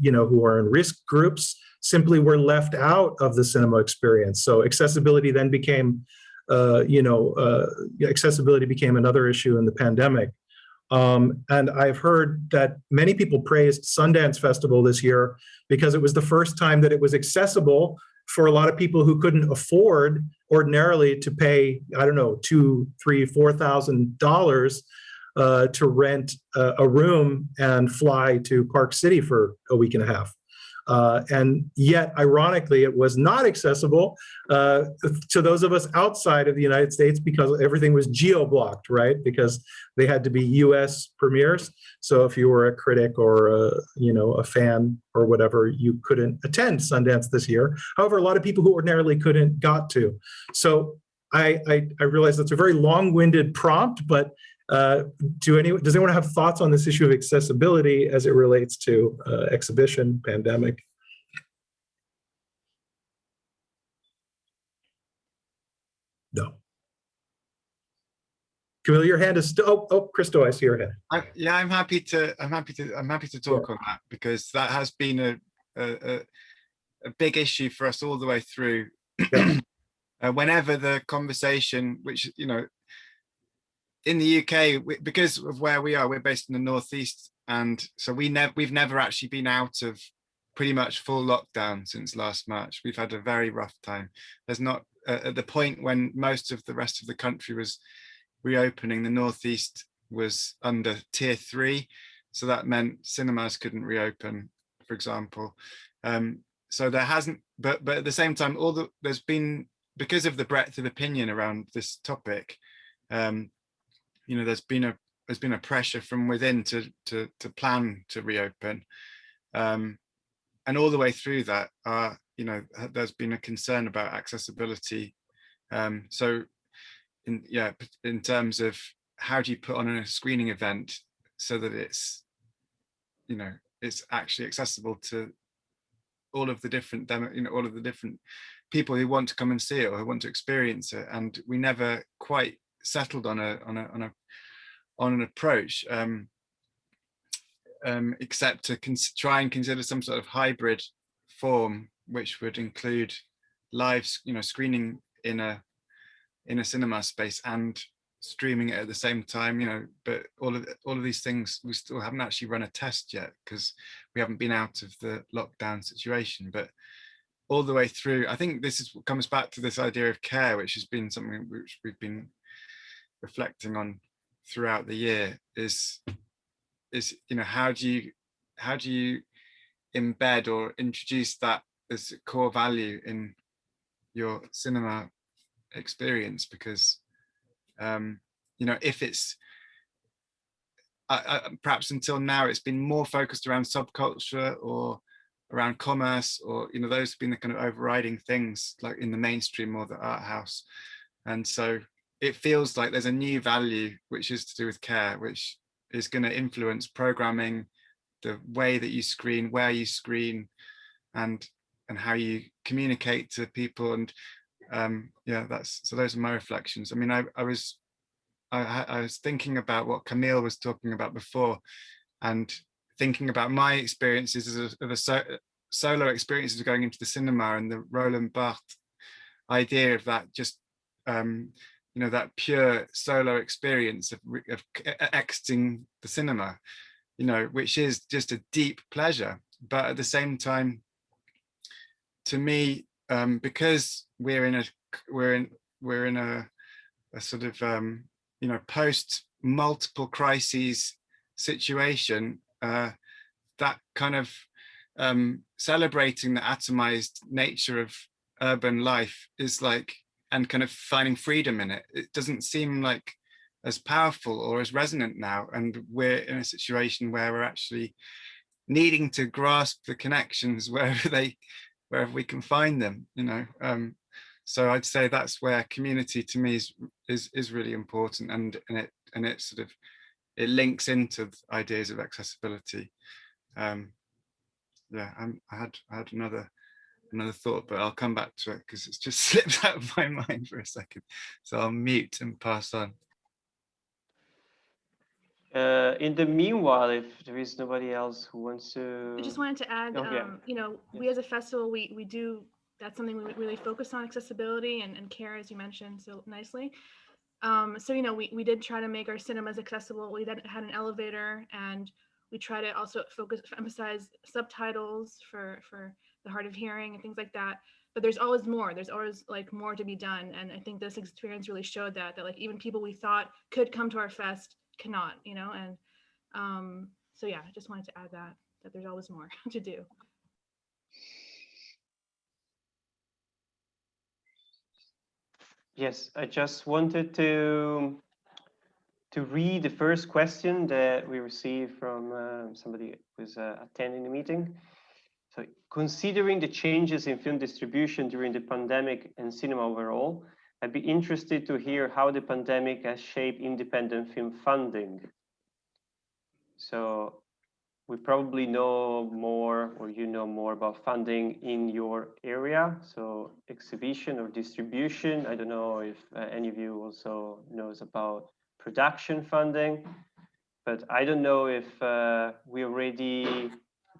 who are in risk groups simply were left out of the cinema experience. So accessibility then became, accessibility became another issue in the pandemic. And I've heard that many people praised Sundance Festival this year because it was the first time that it was accessible for a lot of people who couldn't afford ordinarily to pay, I don't know, $2,000, $3,000, $4,000 to rent a room and fly to Park City for a week and a half. And yet, ironically, it was not accessible to those of us outside of the United States because everything was geo-blocked, right? Because they had to be US premieres. So if you were a critic or a fan or whatever, you couldn't attend Sundance this year. However, a lot of people who ordinarily couldn't got to. So I realize that's a very long-winded prompt, but does anyone have thoughts on this issue of accessibility as it relates to exhibition, pandemic? No. Camille, your hand is still. Oh, Christo, I see your hand. Yeah, I'm happy to talk on that, because that has been a big issue for us all the way through. Yeah. Whenever the conversation, which in the UK, because of where we are, we're based in the northeast, and so we've never actually been out of pretty much full lockdown since last March. We've had a very rough time. There's not at the point when most of the rest of the country was reopening, the northeast was under tier 3, so that meant cinemas couldn't reopen, for example. So there hasn't, but at the same time, there's been, because of the breadth of opinion around this topic, there's been a pressure from within to plan to reopen, and all the way through that, there's been a concern about accessibility. So in terms of how do you put on a screening event so that it's actually accessible to all of the different all of the different people who want to come and see it or who want to experience it. And we never quite settled on an approach, except to try and consider some sort of hybrid form, which would include live screening in a cinema space and streaming it at the same time, but all of these things we still haven't actually run a test yet because we haven't been out of the lockdown situation. But all the way through, I think this comes back to this idea of care, which has been something which we've been reflecting on throughout the year, is how do you embed or introduce that as a core value in your cinema experience? Because if it's perhaps until now it's been more focused around subculture or around commerce, or those have been the kind of overriding things, like in the mainstream or the art house. And so it feels like there's a new value which is to do with care, which is going to influence programming, the way that you screen, where you screen, and how you communicate to people. And those are my reflections. I mean, I was thinking about what Camille was talking about before, and thinking about my experiences of a solo experiences of going into the cinema, and the Roland Barthes idea of that, just that pure solo experience of exiting the cinema, which is just a deep pleasure. But at the same time, to me, because we're in a sort of post multiple crises situation, that kind of celebrating the atomized nature of urban life is like, and kind of finding freedom in it, it doesn't seem like as powerful or as resonant now. And we're in a situation where we're actually needing to grasp the connections wherever we can find them, so I'd say that's where community to me is really important, and it sort of it links into ideas of accessibility. Yeah, I had another thought, but I'll come back to it because it's just slipped out of my mind for a second. So I'll mute and pass on. In the meanwhile, if there is nobody else who wants to, I just wanted to add, Oh, yeah. you know, we as a festival, we do, that's something we really focus on, accessibility and care, as you mentioned so nicely. So, you know, we did try to make our cinemas accessible. We then had an elevator, and we try to also emphasize subtitles for the hard of hearing and things like that. But there's always more. There's always like more to be done. And I think this experience really showed that like even people we thought could come to our fest cannot, you know, and so yeah, I just wanted to add that there's always more to do. yes, I just wanted to read the first question that we received from somebody who's attending the meeting. So, considering the changes in film distribution during the pandemic and cinema overall, I'd be interested to hear how the pandemic has shaped independent film funding. So we probably know more, or you know more about funding in your area. So exhibition or distribution. I don't know if any of you also knows about production funding, but I don't know if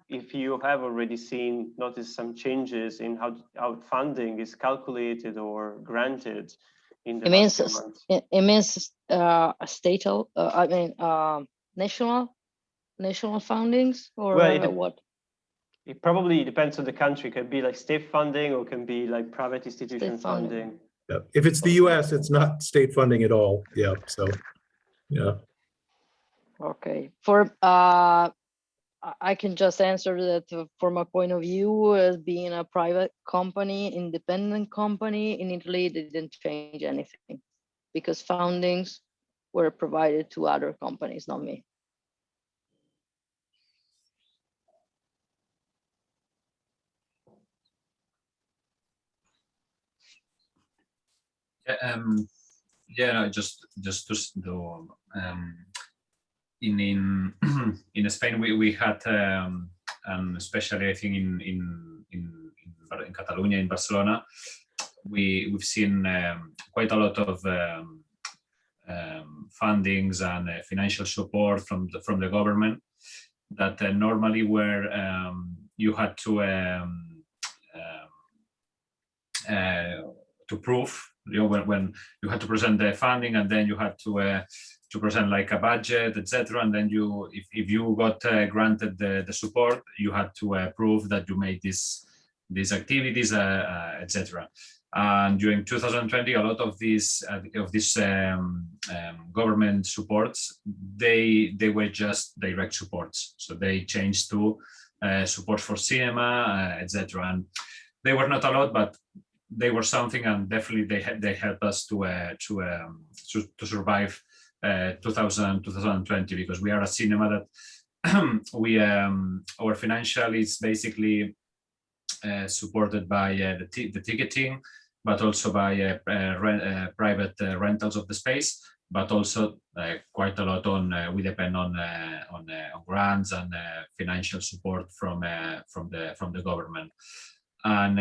if you have already noticed some changes in how funding is calculated or granted in the last few months. It means national fundings, or what? It probably depends on the country. It can be like state funding, or can be like private institution funding. Yeah. If it's the US, it's not state funding at all. Yeah. So, yeah. Okay. I can just answer that from a point of view as being a private company, independent company in Italy, they didn't change anything because fundings were provided to other companies, not me. Yeah, no, just to do in Spain we had especially I think in Catalonia, in Barcelona, we've seen quite a lot of fundings and financial support from the government that normally were you had to prove, you know, when you had to present the funding, and then you had to present like a budget, etc. And then if you got granted the support, you had to prove that you made these activities, etc. And during 2020, a lot of these government supports, they were just direct supports. So they changed to support for cinema, etc. And they were not a lot, but they were something, and definitely they helped us to survive 2020, because we are a cinema that we our financial is basically supported by the ticketing, but also by private rentals of the space, but also quite a lot on we depend on grants and financial support from the government. And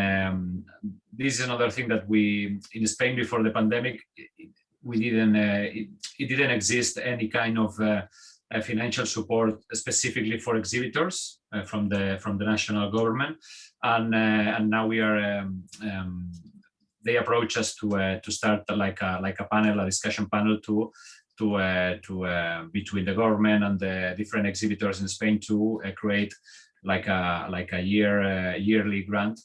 this is another thing that we in Spain before the pandemic, we didn't it didn't exist any kind of financial support specifically for exhibitors from the national government, and now we are they approach us to start like a panel, a discussion panel to between the government and the different exhibitors in Spain to create like a yearly grant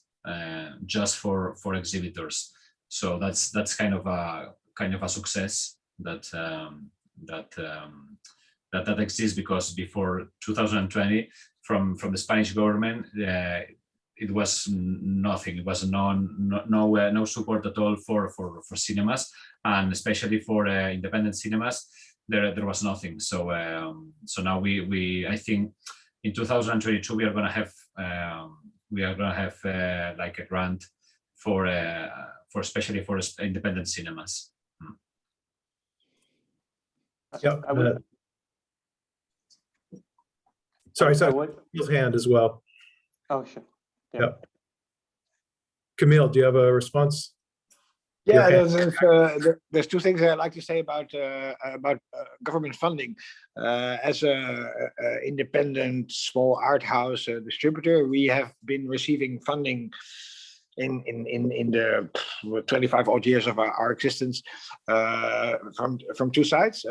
just for exhibitors. So that's kind of a success that that exists, because before 2020 from the Spanish government it was nothing. It was no support at all for cinemas, and especially for independent cinemas there was nothing. So so now we I think in 2022 we are going to have like a grant for especially for independent cinemas. Yeah. Sorry, I saw what? Camille's hand as well. Oh, sure. Yeah. Yep. Camille, do you have a response? Your Yeah, hand. there's two things I'd like to say about government funding. As a independent small art house distributor, we have been receiving funding in the 25 odd years of our existence from two sides.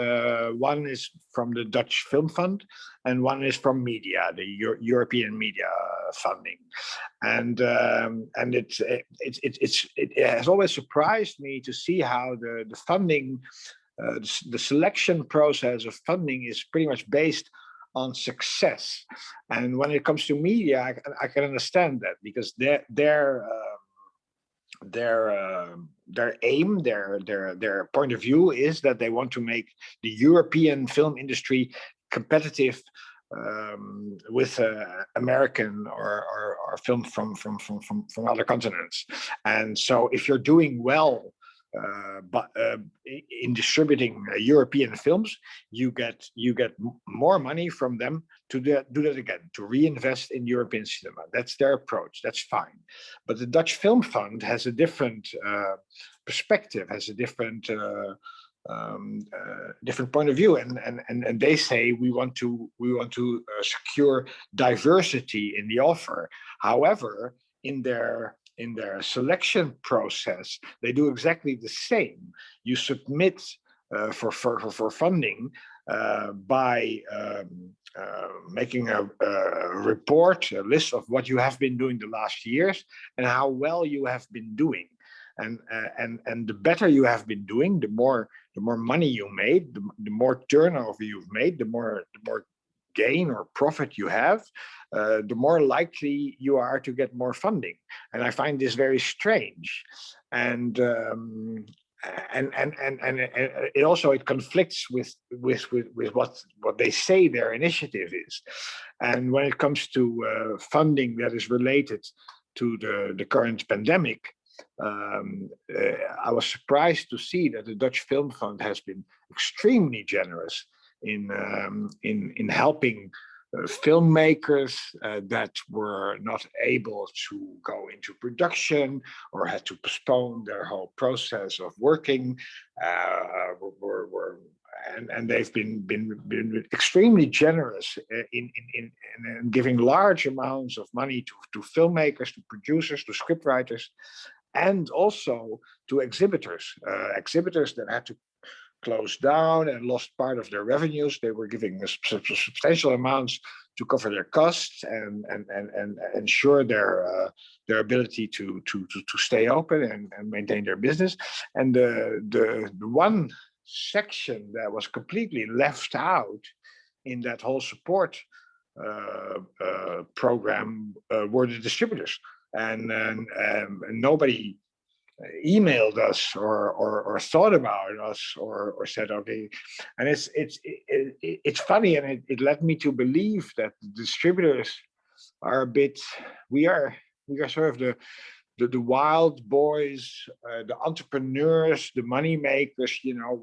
One is from the Dutch Film Fund, and one is from media, the European media funding. And it has always surprised me to see how the funding, the selection process of funding is pretty much based on success. And when it comes to media, I can understand that, because their aim, their point of view is that they want to make the European film industry competitive with American or film from other continents. And so if you're doing well in distributing European films, you get more money from them to do that again, to reinvest in European cinema. That's their approach. That's fine. But the Dutch Film Fund has a different perspective, has a different different point of view, and they say we want to secure diversity in the offer. However, in their selection process, they do exactly the same. You submit for funding by making a report, a list of what you have been doing the last years and how well you have been doing. And the better you have been doing, the more money you made, the more turnover you've made, the more gain or profit you have, the more likely you are to get more funding. And I find this very strange. And it also conflicts with what they say their initiative is. And when it comes to funding that is related to the current pandemic, I was surprised to see that the Dutch Film Fund has been extremely generous in helping filmmakers that were not able to go into production or had to postpone their whole process of working. And they've been extremely generous in giving large amounts of money to filmmakers, to producers, to scriptwriters, and also to exhibitors that had to close down and lost part of their revenues. They were giving substantial amounts to cover their costs and ensure their ability to stay open and maintain their business. And the one section that was completely left out in that whole support program were the distributors. And nobody emailed us or thought about us or said okay. And it's funny, and it led me to believe that the distributors are a bit, we are sort of the wild boys, the entrepreneurs, the money makers. You know,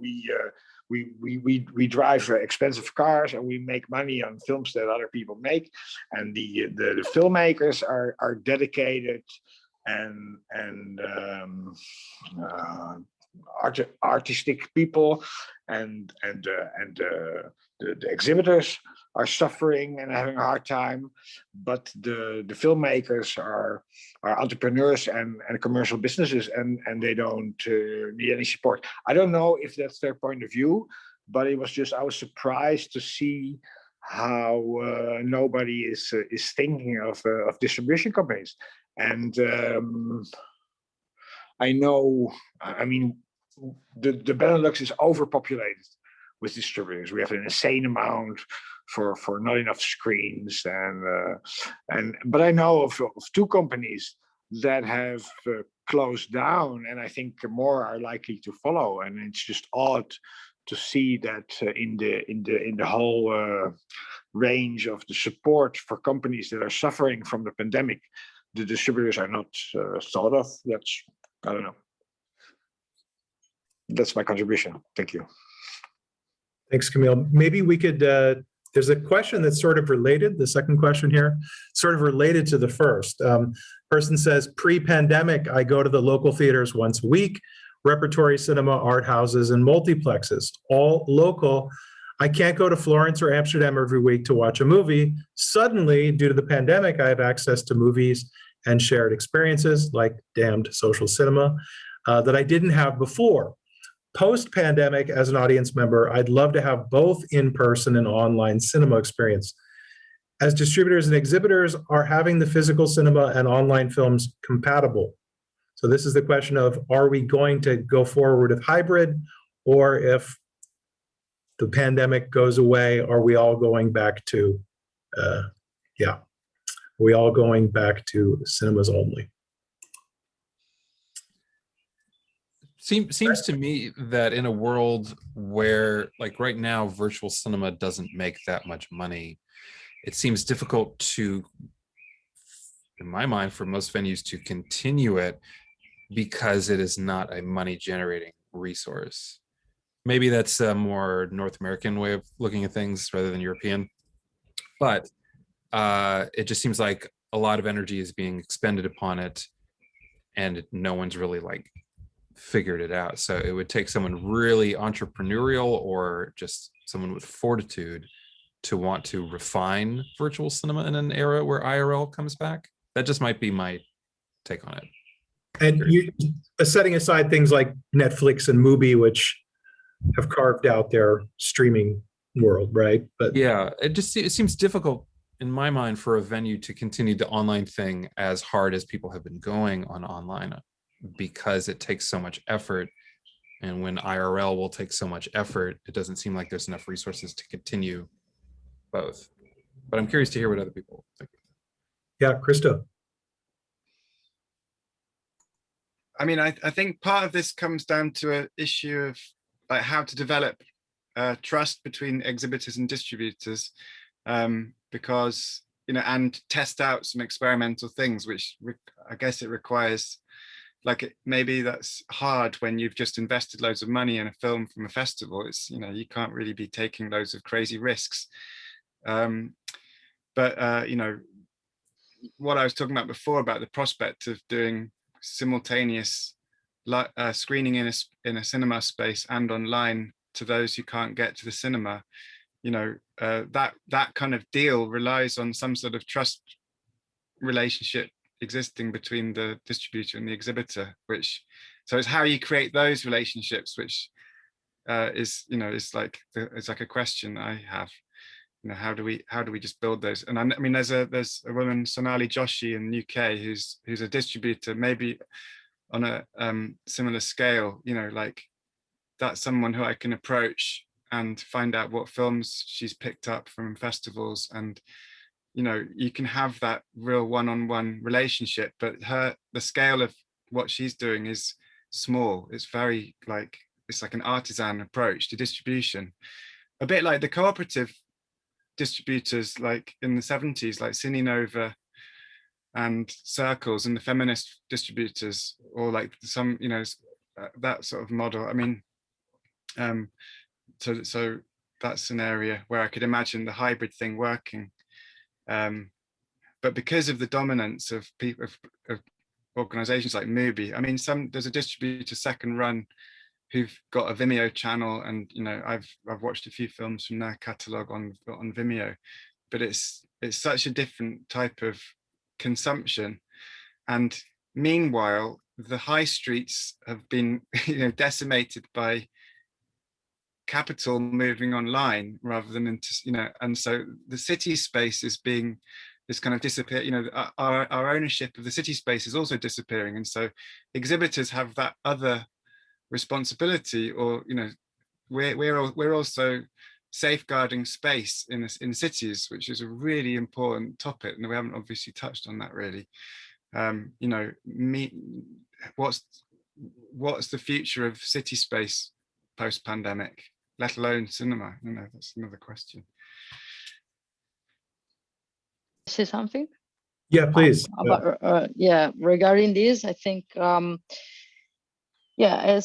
we drive expensive cars and we make money on films that other people make, and the filmmakers are dedicated and artistic people, and the exhibitors are suffering and having a hard time, but the filmmakers are entrepreneurs and commercial businesses, and they don't need any support. I don't know if that's their point of view, but it was just, I was surprised to see how nobody is thinking of distribution companies. And I know, I mean, the Benelux is overpopulated with distributors. We have an insane amount for not enough screens, but I know of two companies that have closed down, and I think more are likely to follow. And it's just odd to see that in the whole range of the support for companies that are suffering from the pandemic, the distributors are not thought of. That's, I don't know. That's my contribution. Thank you. Thanks, Camille. Maybe we could There's a question that's sort of related, the second question here, sort of related to the first. Person says, pre-pandemic, I go to the local theaters once a week, repertory cinema, art houses, and multiplexes, all local. I can't go to Florence or Amsterdam every week to watch a movie. Suddenly, due to the pandemic, I have access to movies and shared experiences like damned social cinema that I didn't have before. Post-pandemic, as an audience member, I'd love to have both in-person and online cinema experience. As distributors and exhibitors, are having the physical cinema and online films compatible? So this is the question of, are we going to go forward with hybrid, or if the pandemic goes away, are we all going back to, we all going back to cinemas only? Seems to me that in a world where, like right now, virtual cinema doesn't make that much money, it seems difficult to, in my mind, for most venues to continue it because it is not a money generating resource. Maybe that's a more North American way of looking at things rather than European, but it just seems like a lot of energy is being expended upon it and no one's really like figured it out. So it would take someone really entrepreneurial or just someone with fortitude to want to refine virtual cinema in an era where IRL comes back. That just might be my take on it. And you, setting aside things like Netflix and Mubi, which have carved out their streaming world, right? But yeah, it seems difficult in my mind for a venue to continue the online thing as hard as people have been going on online, because it takes so much effort. And when IRL will take so much effort, it doesn't seem like there's enough resources to continue both. But I'm curious to hear what other people think. Yeah, Krista. I mean, I think part of this comes down to an issue of like how to develop trust between exhibitors and distributors, because, you know, and test out some experimental things, which I guess it requires, like, maybe that's hard when you've just invested loads of money in a film from a festival. It's, you know, you can't really be taking loads of crazy risks. But you know, what I was talking about before about the prospect of doing simultaneous screening in a cinema space and online to those who can't get to the cinema, you know, that kind of deal relies on some sort of trust relationship existing between the distributor and the exhibitor, which, so it's how you create those relationships, which is, you know, it's like a question I have. You know, how do we just build those? And I mean, there's a woman, Sonali Joshi in the UK, who's a distributor, maybe on a similar scale. You know, like, that's someone who I can approach and find out what films she's picked up from festivals, and, you know, you can have that real one-on-one relationship. But the scale of what she's doing is small. It's very like, it's like an artisan approach to distribution, a bit like the cooperative distributors like in the 70s, like Cine Nova and Circles, and the feminist distributors, or like some, you know, that sort of model. I mean, so that's an area where I could imagine the hybrid thing working. But because of the dominance of people, of organizations like Mubi, I mean, there's a distributor, Second Run, who've got a Vimeo channel, and, you know, I've watched a few films from their catalog on Vimeo, but it's such a different type of consumption. And meanwhile, the high streets have been, you know, decimated by capital moving online rather than into, you know, and so the city space is being, this kind of disappear, you know, our ownership of the city space is also disappearing. And so exhibitors have that other responsibility, or, you know, we're also safeguarding space in cities, which is a really important topic, and we haven't obviously touched on that really. You know, what's the future of city space post-pandemic, let alone cinema? You know, that's another question. Say something? Yeah, please. Yeah, regarding this, I think yeah,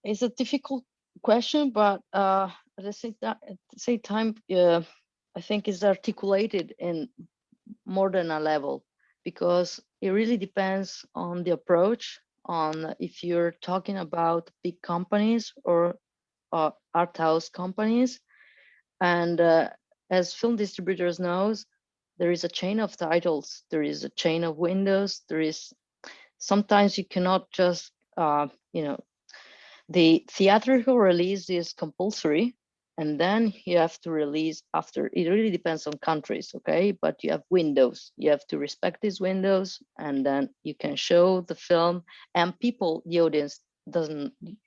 it's a difficult question, but at the same time, I think is articulated in more than a level, because it really depends on the approach, on if you're talking about big companies or art house companies. And as film distributors knows, there is a chain of titles, there is a chain of windows, there is sometimes you cannot just the theatrical release is compulsory, and then you have to release after. It really depends on countries, okay? But you have windows, you have to respect these windows, and then you can show the film, and people, the audience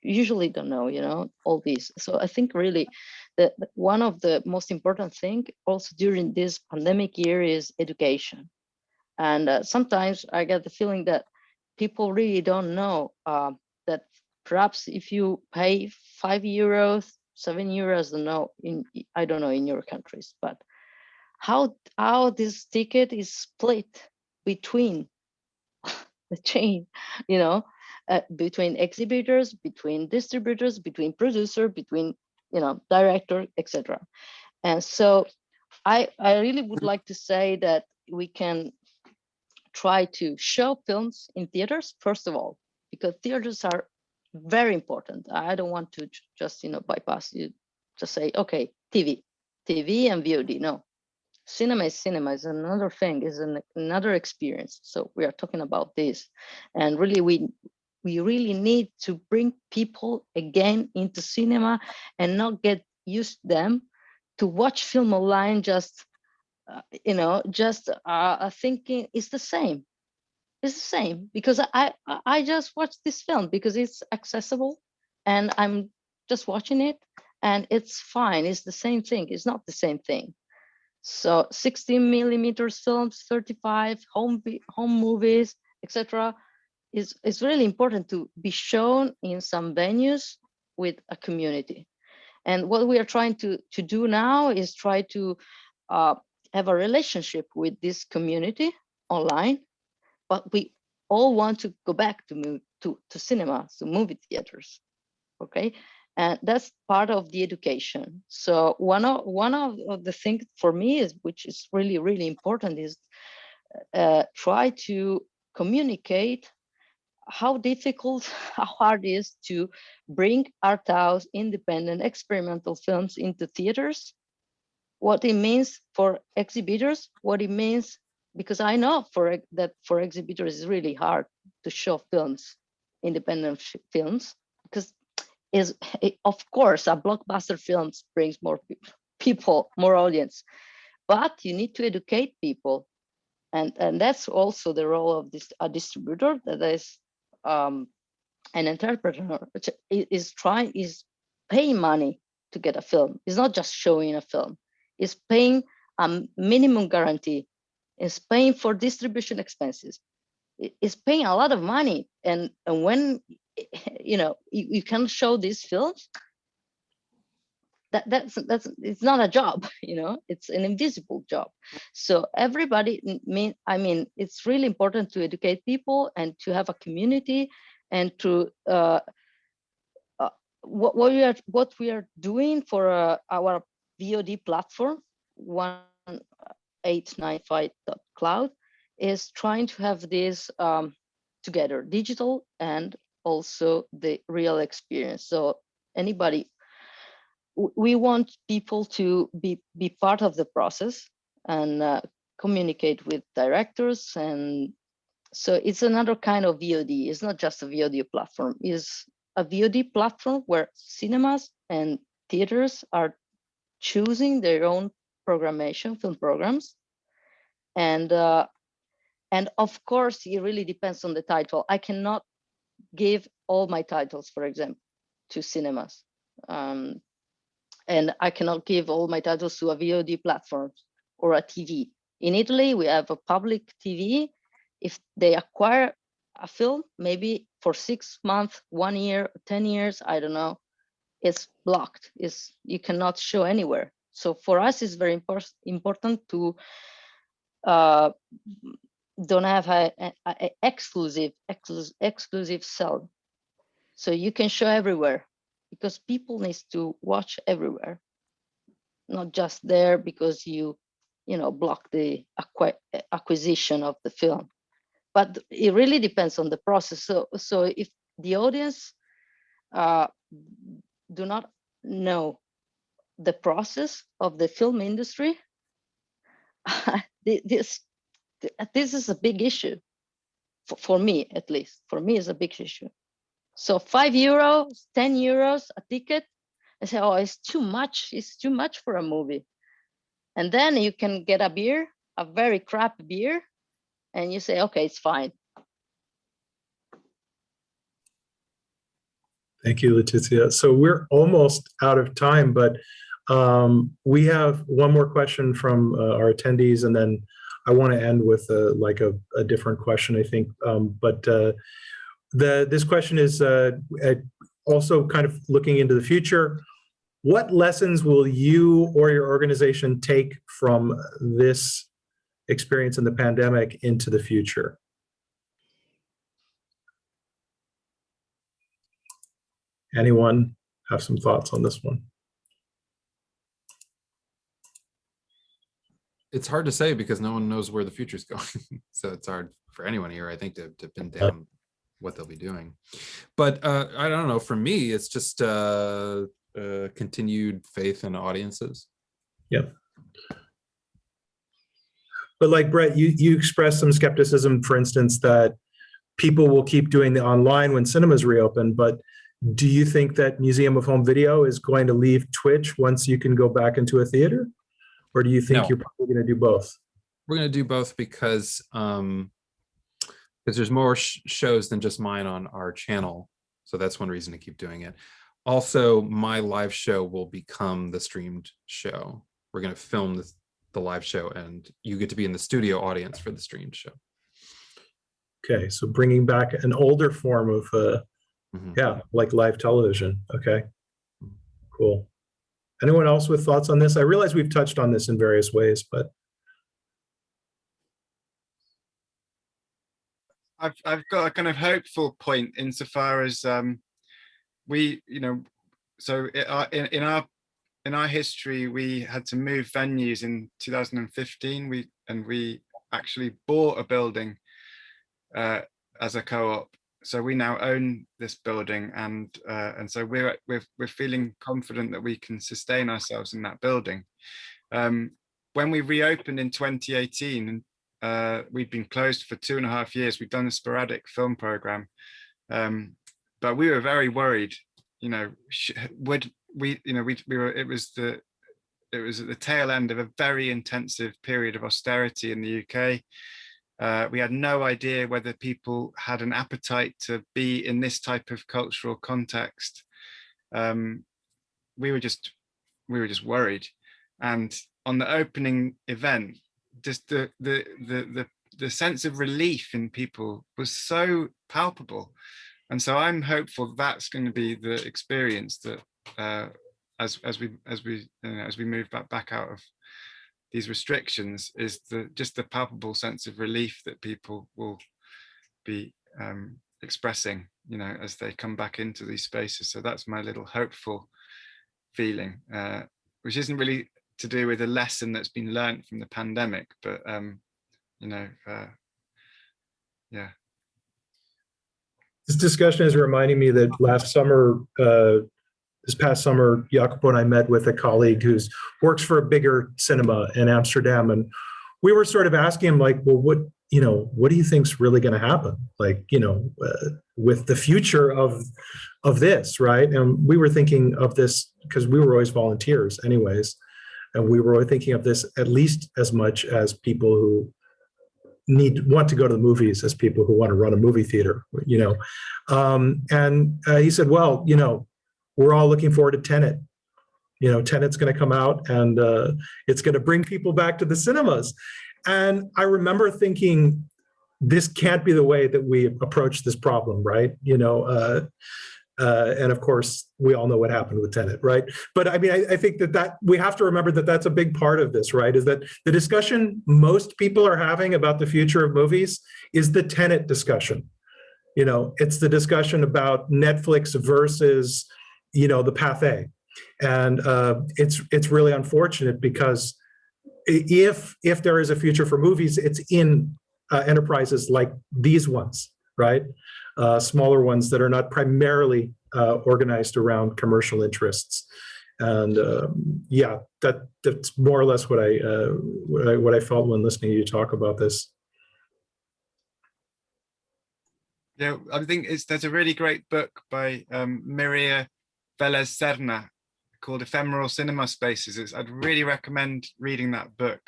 usually don't know, all these. So I think really that one of the most important thing also during this pandemic year is education. And sometimes I get the feeling that people really don't know that perhaps if you pay €5, €7, I don't know in your countries, but how this ticket is split between the chain, between exhibitors, between distributors, between producer, between director, etc. And so I really would like to say that we can try to show films in theaters, first of all, because theaters are very important. I don't want to just bypass you, just say, okay, TV and VOD. No, cinema is another thing, is another experience. So we are talking about this, and really we really need to bring people again into cinema and not get used them to watch film online just thinking it's the same. It's the same because I just watched this film because it's accessible and I'm just watching it and it's fine. It's the same thing. It's not the same thing. So 16 millimeters films, 35 home movies, etc. is really important to be shown in some venues with a community. And what we are trying to do now is try to have a relationship with this community online, but we all want to go back to cinemas, to movie theaters, okay? And that's part of the education. So one of the things for me is, which is really, really important, is try to communicate how difficult, how hard it is to bring art house, independent, experimental films into theaters, what it means for exhibitors, what it means, because I know for exhibitors it's really hard to show films, independent films, because of course a blockbuster films brings more people, more audience, but you need to educate people, and that's also the role of a distributor, that is an entrepreneur, which is paying money to get a film. It's not just showing a film. It's paying a minimum guarantee. It's paying for distribution expenses. It's paying a lot of money. And when you can show these films, that's it's not a job, it's an invisible job. So everybody, it's really important to educate people and to have a community, and to what we are doing for our VOD platform 1895.cloud is trying to have this together, digital and also the real experience. So anybody, we want people to be part of the process and communicate with directors. And so it's another kind of VOD. It's not just a VOD platform. It's a VOD platform where cinemas and theaters are choosing their own programmation, film programs. And of course, it really depends on the title. I cannot give all my titles, for example, to cinemas. And I cannot give all my titles to a VOD platform or a TV. In Italy, we have a public TV. If they acquire a film, maybe for 6 months, 1 year, 10 years, I don't know, it's blocked. You cannot show anywhere. So for us, it's very important to don't have an exclusive cell. So you can show everywhere, because people need to watch everywhere. not just there because you block the acquisition of the film. But it really depends on the process. So if the audience do not know the process of the film industry, this is a big issue for me, at least. For me, it's a big issue. So €5, €10 a ticket, I say, oh, it's too much. It's too much for a movie. And then you can get a beer, a very crap beer, and you say, okay, it's fine. Thank you, Letizia. So we're almost out of time, but we have one more question from our attendees, and then I want to end with a different question, I think. This question is also kind of looking into the future. What lessons will you or your organization take from this experience in the pandemic into the future? Anyone have some thoughts on this one? It's hard to say because no one knows where the future's going. So it's hard for anyone here, I think, to pin down what they'll be doing. But I don't know, for me, it's just continued faith in audiences. Yeah. But like Brett, you expressed some skepticism, for instance, that people will keep doing the online when cinemas reopen, but do you think that Museum of Home Video is going to leave Twitch once you can go back into a theater? Or do you think you're probably going to do both? We're going to do both because there's more shows than just mine on our channel. So that's one reason to keep doing it. Also, my live show will become the streamed show. We're going to film the live show, and you get to be in the studio audience for the streamed show. Okay, so bringing back an older form of, like live television. Okay, cool. Anyone else with thoughts on this? I realize we've touched on this in various ways, but. I've got a kind of hopeful point insofar as we, so in our history, we had to move venues in 2015. We actually bought a building as a co-op. So we now own this building, and so we're feeling confident that we can sustain ourselves in that building. When we reopened in 2018, we'd been closed for 2.5 years. We'd done a sporadic film program, but we were very worried. Would we? It was at the tail end of a very intensive period of austerity in the UK. We had no idea whether people had an appetite to be in this type of cultural context. We were just worried. And on the opening event, just the sense of relief in people was so palpable. And so I'm hopeful that's going to be the experience that as we move back out of these restrictions, is just the palpable sense of relief that people will be expressing, as they come back into these spaces. So that's my little hopeful feeling, which isn't really to do with a lesson that's been learned from the pandemic, but yeah. This discussion is reminding me that this past summer, Jacopo and I met with a colleague who works for a bigger cinema in Amsterdam, and we were sort of asking him, like, well, what do you think's really going to happen, with the future of this, right? And we were thinking of this because we were always volunteers, anyways, and we were thinking of this at least as much as people who want to go to the movies as people who want to run a movie theater, and he said, well, we're all looking forward to Tenet. Tenet's going to come out, and it's going to bring people back to the cinemas. And I remember thinking, this can't be the way that we approach this problem, right? And of course, we all know what happened with Tenet, right? But I mean, I think that we have to remember that that's a big part of this, right? Is that the discussion most people are having about the future of movies is the Tenet discussion. It's the discussion about Netflix versus, the Pathé. And it's really unfortunate because if there is a future for movies, it's in enterprises like these ones, right? Smaller ones that are not primarily organized around commercial interests. And yeah, that's more or less what I felt when listening to you talk about this. Yeah, I think there's a really great book by Mireia Velez Serna called Ephemeral Cinema Spaces. I'd really recommend reading that book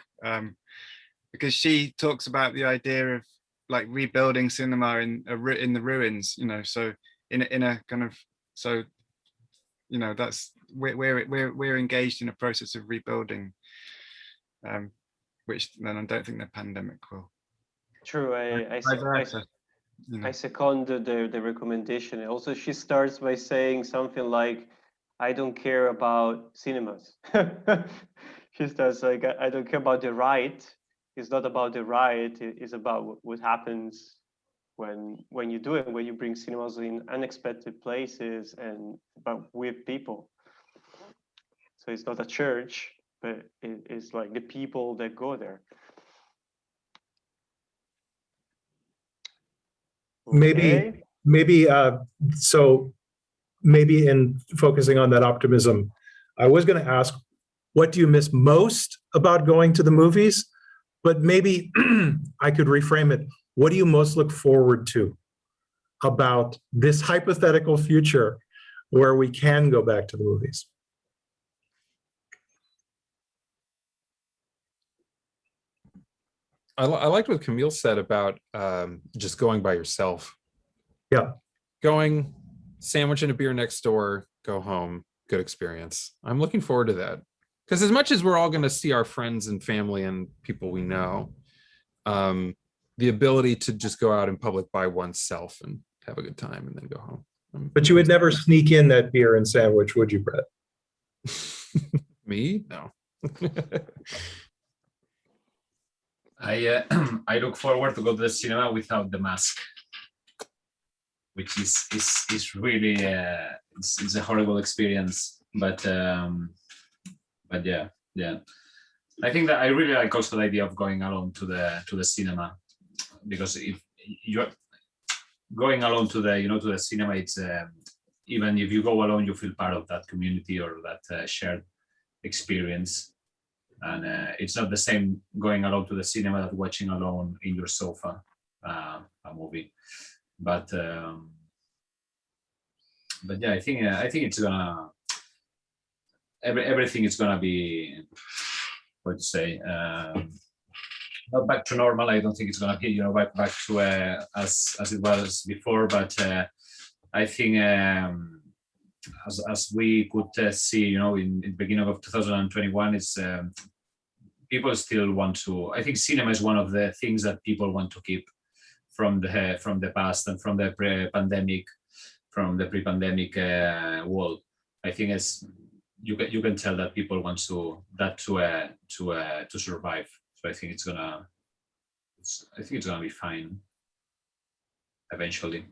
because she talks about the idea of like rebuilding cinema in the ruins, you know, so in a kind of, so you know, that's we're engaged in a process of rebuilding, which then I don't think the pandemic will. True, I second the recommendation. Also, she starts by saying something like, I don't care about cinemas. She starts like, I don't care about the right. It's not about the right, it's about what happens when you do it, when you bring cinemas in unexpected places and but with people. So it's not a church, but it's like the people that go there. Okay. Maybe so maybe in focusing on that optimism, I was going to ask, what do you miss most about going to the movies? But maybe I could reframe it. What do you most look forward to about this hypothetical future where we can go back to the movies? I liked what Camille said about just going by yourself. Yeah. Going, sandwich and a beer next door, go home, good experience. I'm looking forward to that. Because as much as we're all going to see our friends and family and people we know, the ability to just go out in public by oneself and have a good time and then go home. But you would never sneak in that beer and sandwich, would you, Brett? Me? No. I look forward to go to the cinema without the mask, which is really it's a horrible experience. But yeah. I think that I really like also the idea of going alone to the cinema, because if you're going alone to the cinema, it's even if you go alone, you feel part of that community or that shared experience. And it's not the same going alone to the cinema that watching alone in your sofa a movie. But yeah, I think it's gonna everything is gonna be, what to say, not back to normal. I don't think it's gonna be back to as it was before. But I think as we could see, in the beginning of 2021, it's people still want to. I think cinema is one of the things that people want to keep from the past and from the pre-pandemic world. I think it's you can tell that people want to survive. So I think it's gonna be fine eventually.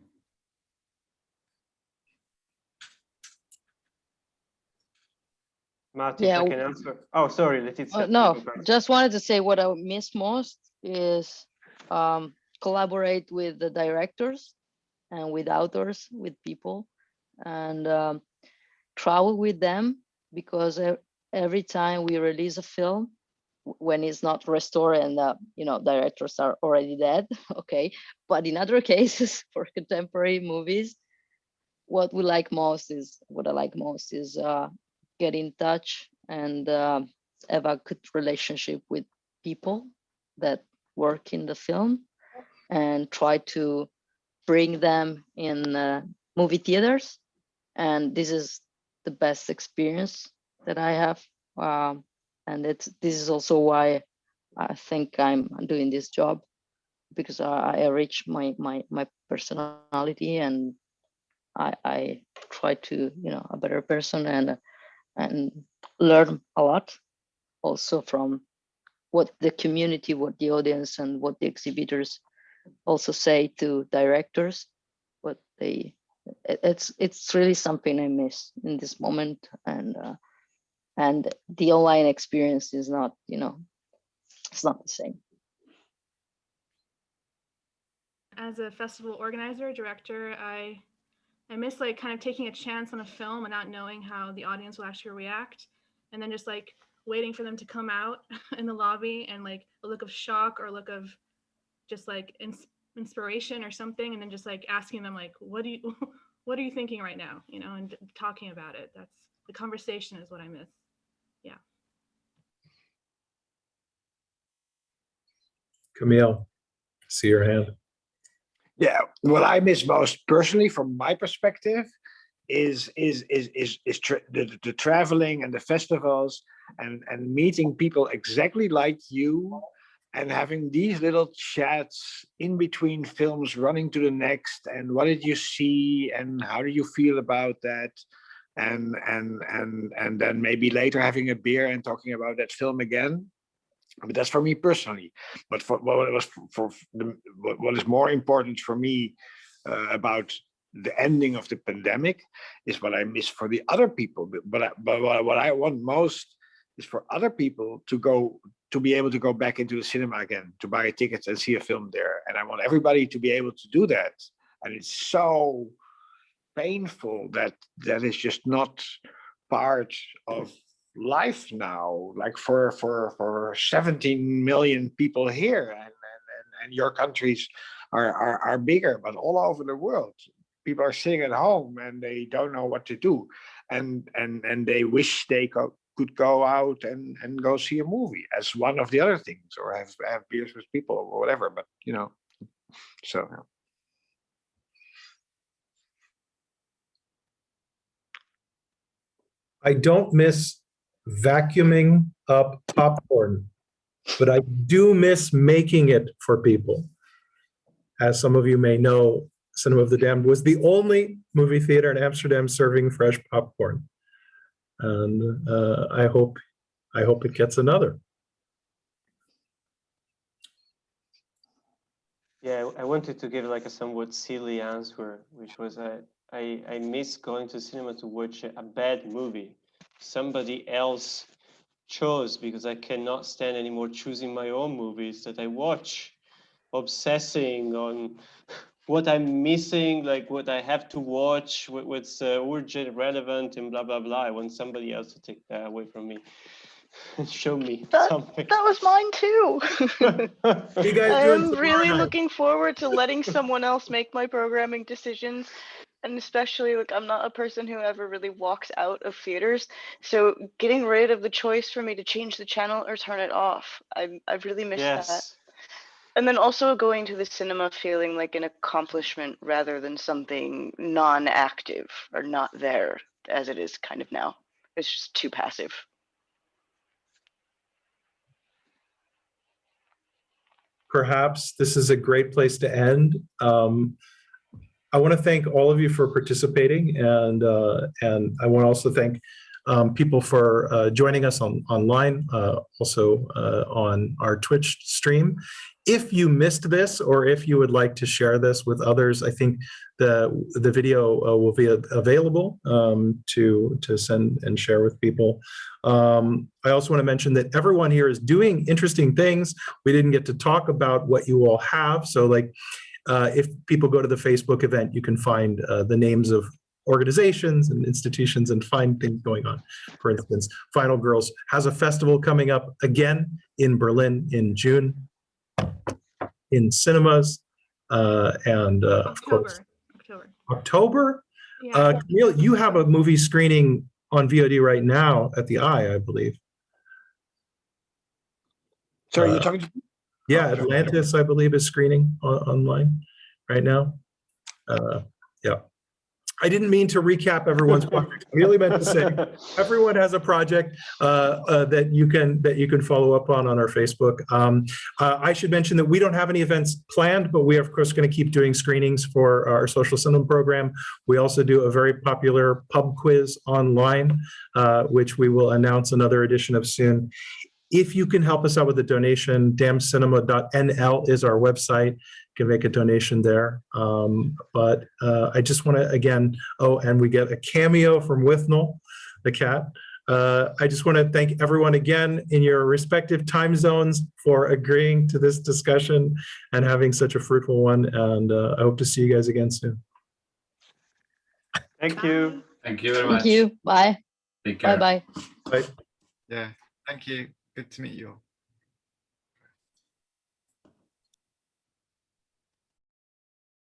Matt, Yeah. if I can answer. Oh, sorry, Letizia. No, just wanted to say what I miss most is collaborate with the directors and with authors, with people, and travel with them, because every time we release a film, when it's not restored and directors are already dead, okay, but in other cases for contemporary movies, what I like most is get in touch and have a good relationship with people that work in the film and try to bring them in movie theaters. And this is the best experience that I have. And this is also why I think I'm doing this job, because I reach my personality, and I try to a better person and learn a lot also from what the community, what the audience, and what the exhibitors also say to directors, what they it's really something I miss in this moment, and the online experience is not, it's not the same. As a festival organizer, director, I miss like kind of taking a chance on a film and not knowing how the audience will actually react, and then just like waiting for them to come out in the lobby and like a look of shock or a look of just like inspiration or something, and then just like asking them like, what are you thinking right now, and talking about it. That's the conversation is what I miss. Yeah. Camille, see your hand. Yeah, what I miss most personally, from my perspective, is the traveling and the festivals and meeting people exactly like you, and having these little chats in between films, running to the next, and what did you see, and how do you feel about that, and then maybe later having a beer and talking about that film again. But that's for me personally. But for what is more important for me about the ending of the pandemic is what I miss for the other people. But what I want most is for other people to be able to go back into the cinema again, to buy tickets and see a film there. And I want everybody to be able to do that. And it's so painful that is just not part of life now, like for 17 million people here, and your countries are bigger, but all over the world people are sitting at home and they don't know what to do, and they wish they could go out and go see a movie as one of the other things, or have beers with people or whatever. But so I don't miss vacuuming up popcorn, but I do miss making it for people. As some of you may know, Cinema of the Damned was the only movie theater in Amsterdam serving fresh popcorn, and I hope it gets another. Yeah, I wanted to give like a somewhat silly answer, which was I miss going to cinema to watch a bad movie somebody else chose, because I cannot stand anymore choosing my own movies that I watch, obsessing on what I'm missing, like what I have to watch, what's urgent, relevant, and blah, blah, blah. I want somebody else to take that away from me and show me something. That was mine too. What are you guys doing I'm tomorrow really night? looking forward to letting someone else make my programming decisions. And especially, like, I'm not a person who ever really walks out of theaters. So getting rid of the choice for me to change the channel or turn it off, I've really missed that. And then also going to the cinema feeling like an accomplishment rather than something non-active or not there as it is kind of now. It's just too passive. Perhaps this is a great place to end. I want to thank all of you for participating, and I want to also thank people for joining us online, also on our Twitch stream. If you missed this, or if you would like to share this with others, I think the video will be available to send and share with people. I also want to mention that everyone here is doing interesting things. We didn't get to talk about what you all have, so like. If people go to the Facebook event, you can find the names of organizations and institutions and find things going on. For instance, Final Girls has a festival coming up again in Berlin in June, in cinemas, and of course, October. Yeah. Camille, you have a movie screening on VOD right now at the Eye, I believe. Sorry, you're talking to Yeah, Atlantis, I believe, is screening online right now. Yeah. I didn't mean to recap everyone's project. I really meant to say everyone has a project that you can follow up on our Facebook. I should mention that we don't have any events planned, but we are of course going to keep doing screenings for our social cinema program. We also do a very popular pub quiz online, which we will announce another edition of soon. If you can help us out with a donation, damncinema.nl is our website. can make a donation there. But I just want to, again, oh, and we get a cameo from Withnell, the cat. I just want to thank everyone again in your respective time zones for agreeing to this discussion and having such a fruitful one. And I hope to see you guys again soon. Thank you. Thank you very much. Thank you. Bye. Take care. Bye-bye. Bye. Yeah, thank you. Good to meet you all.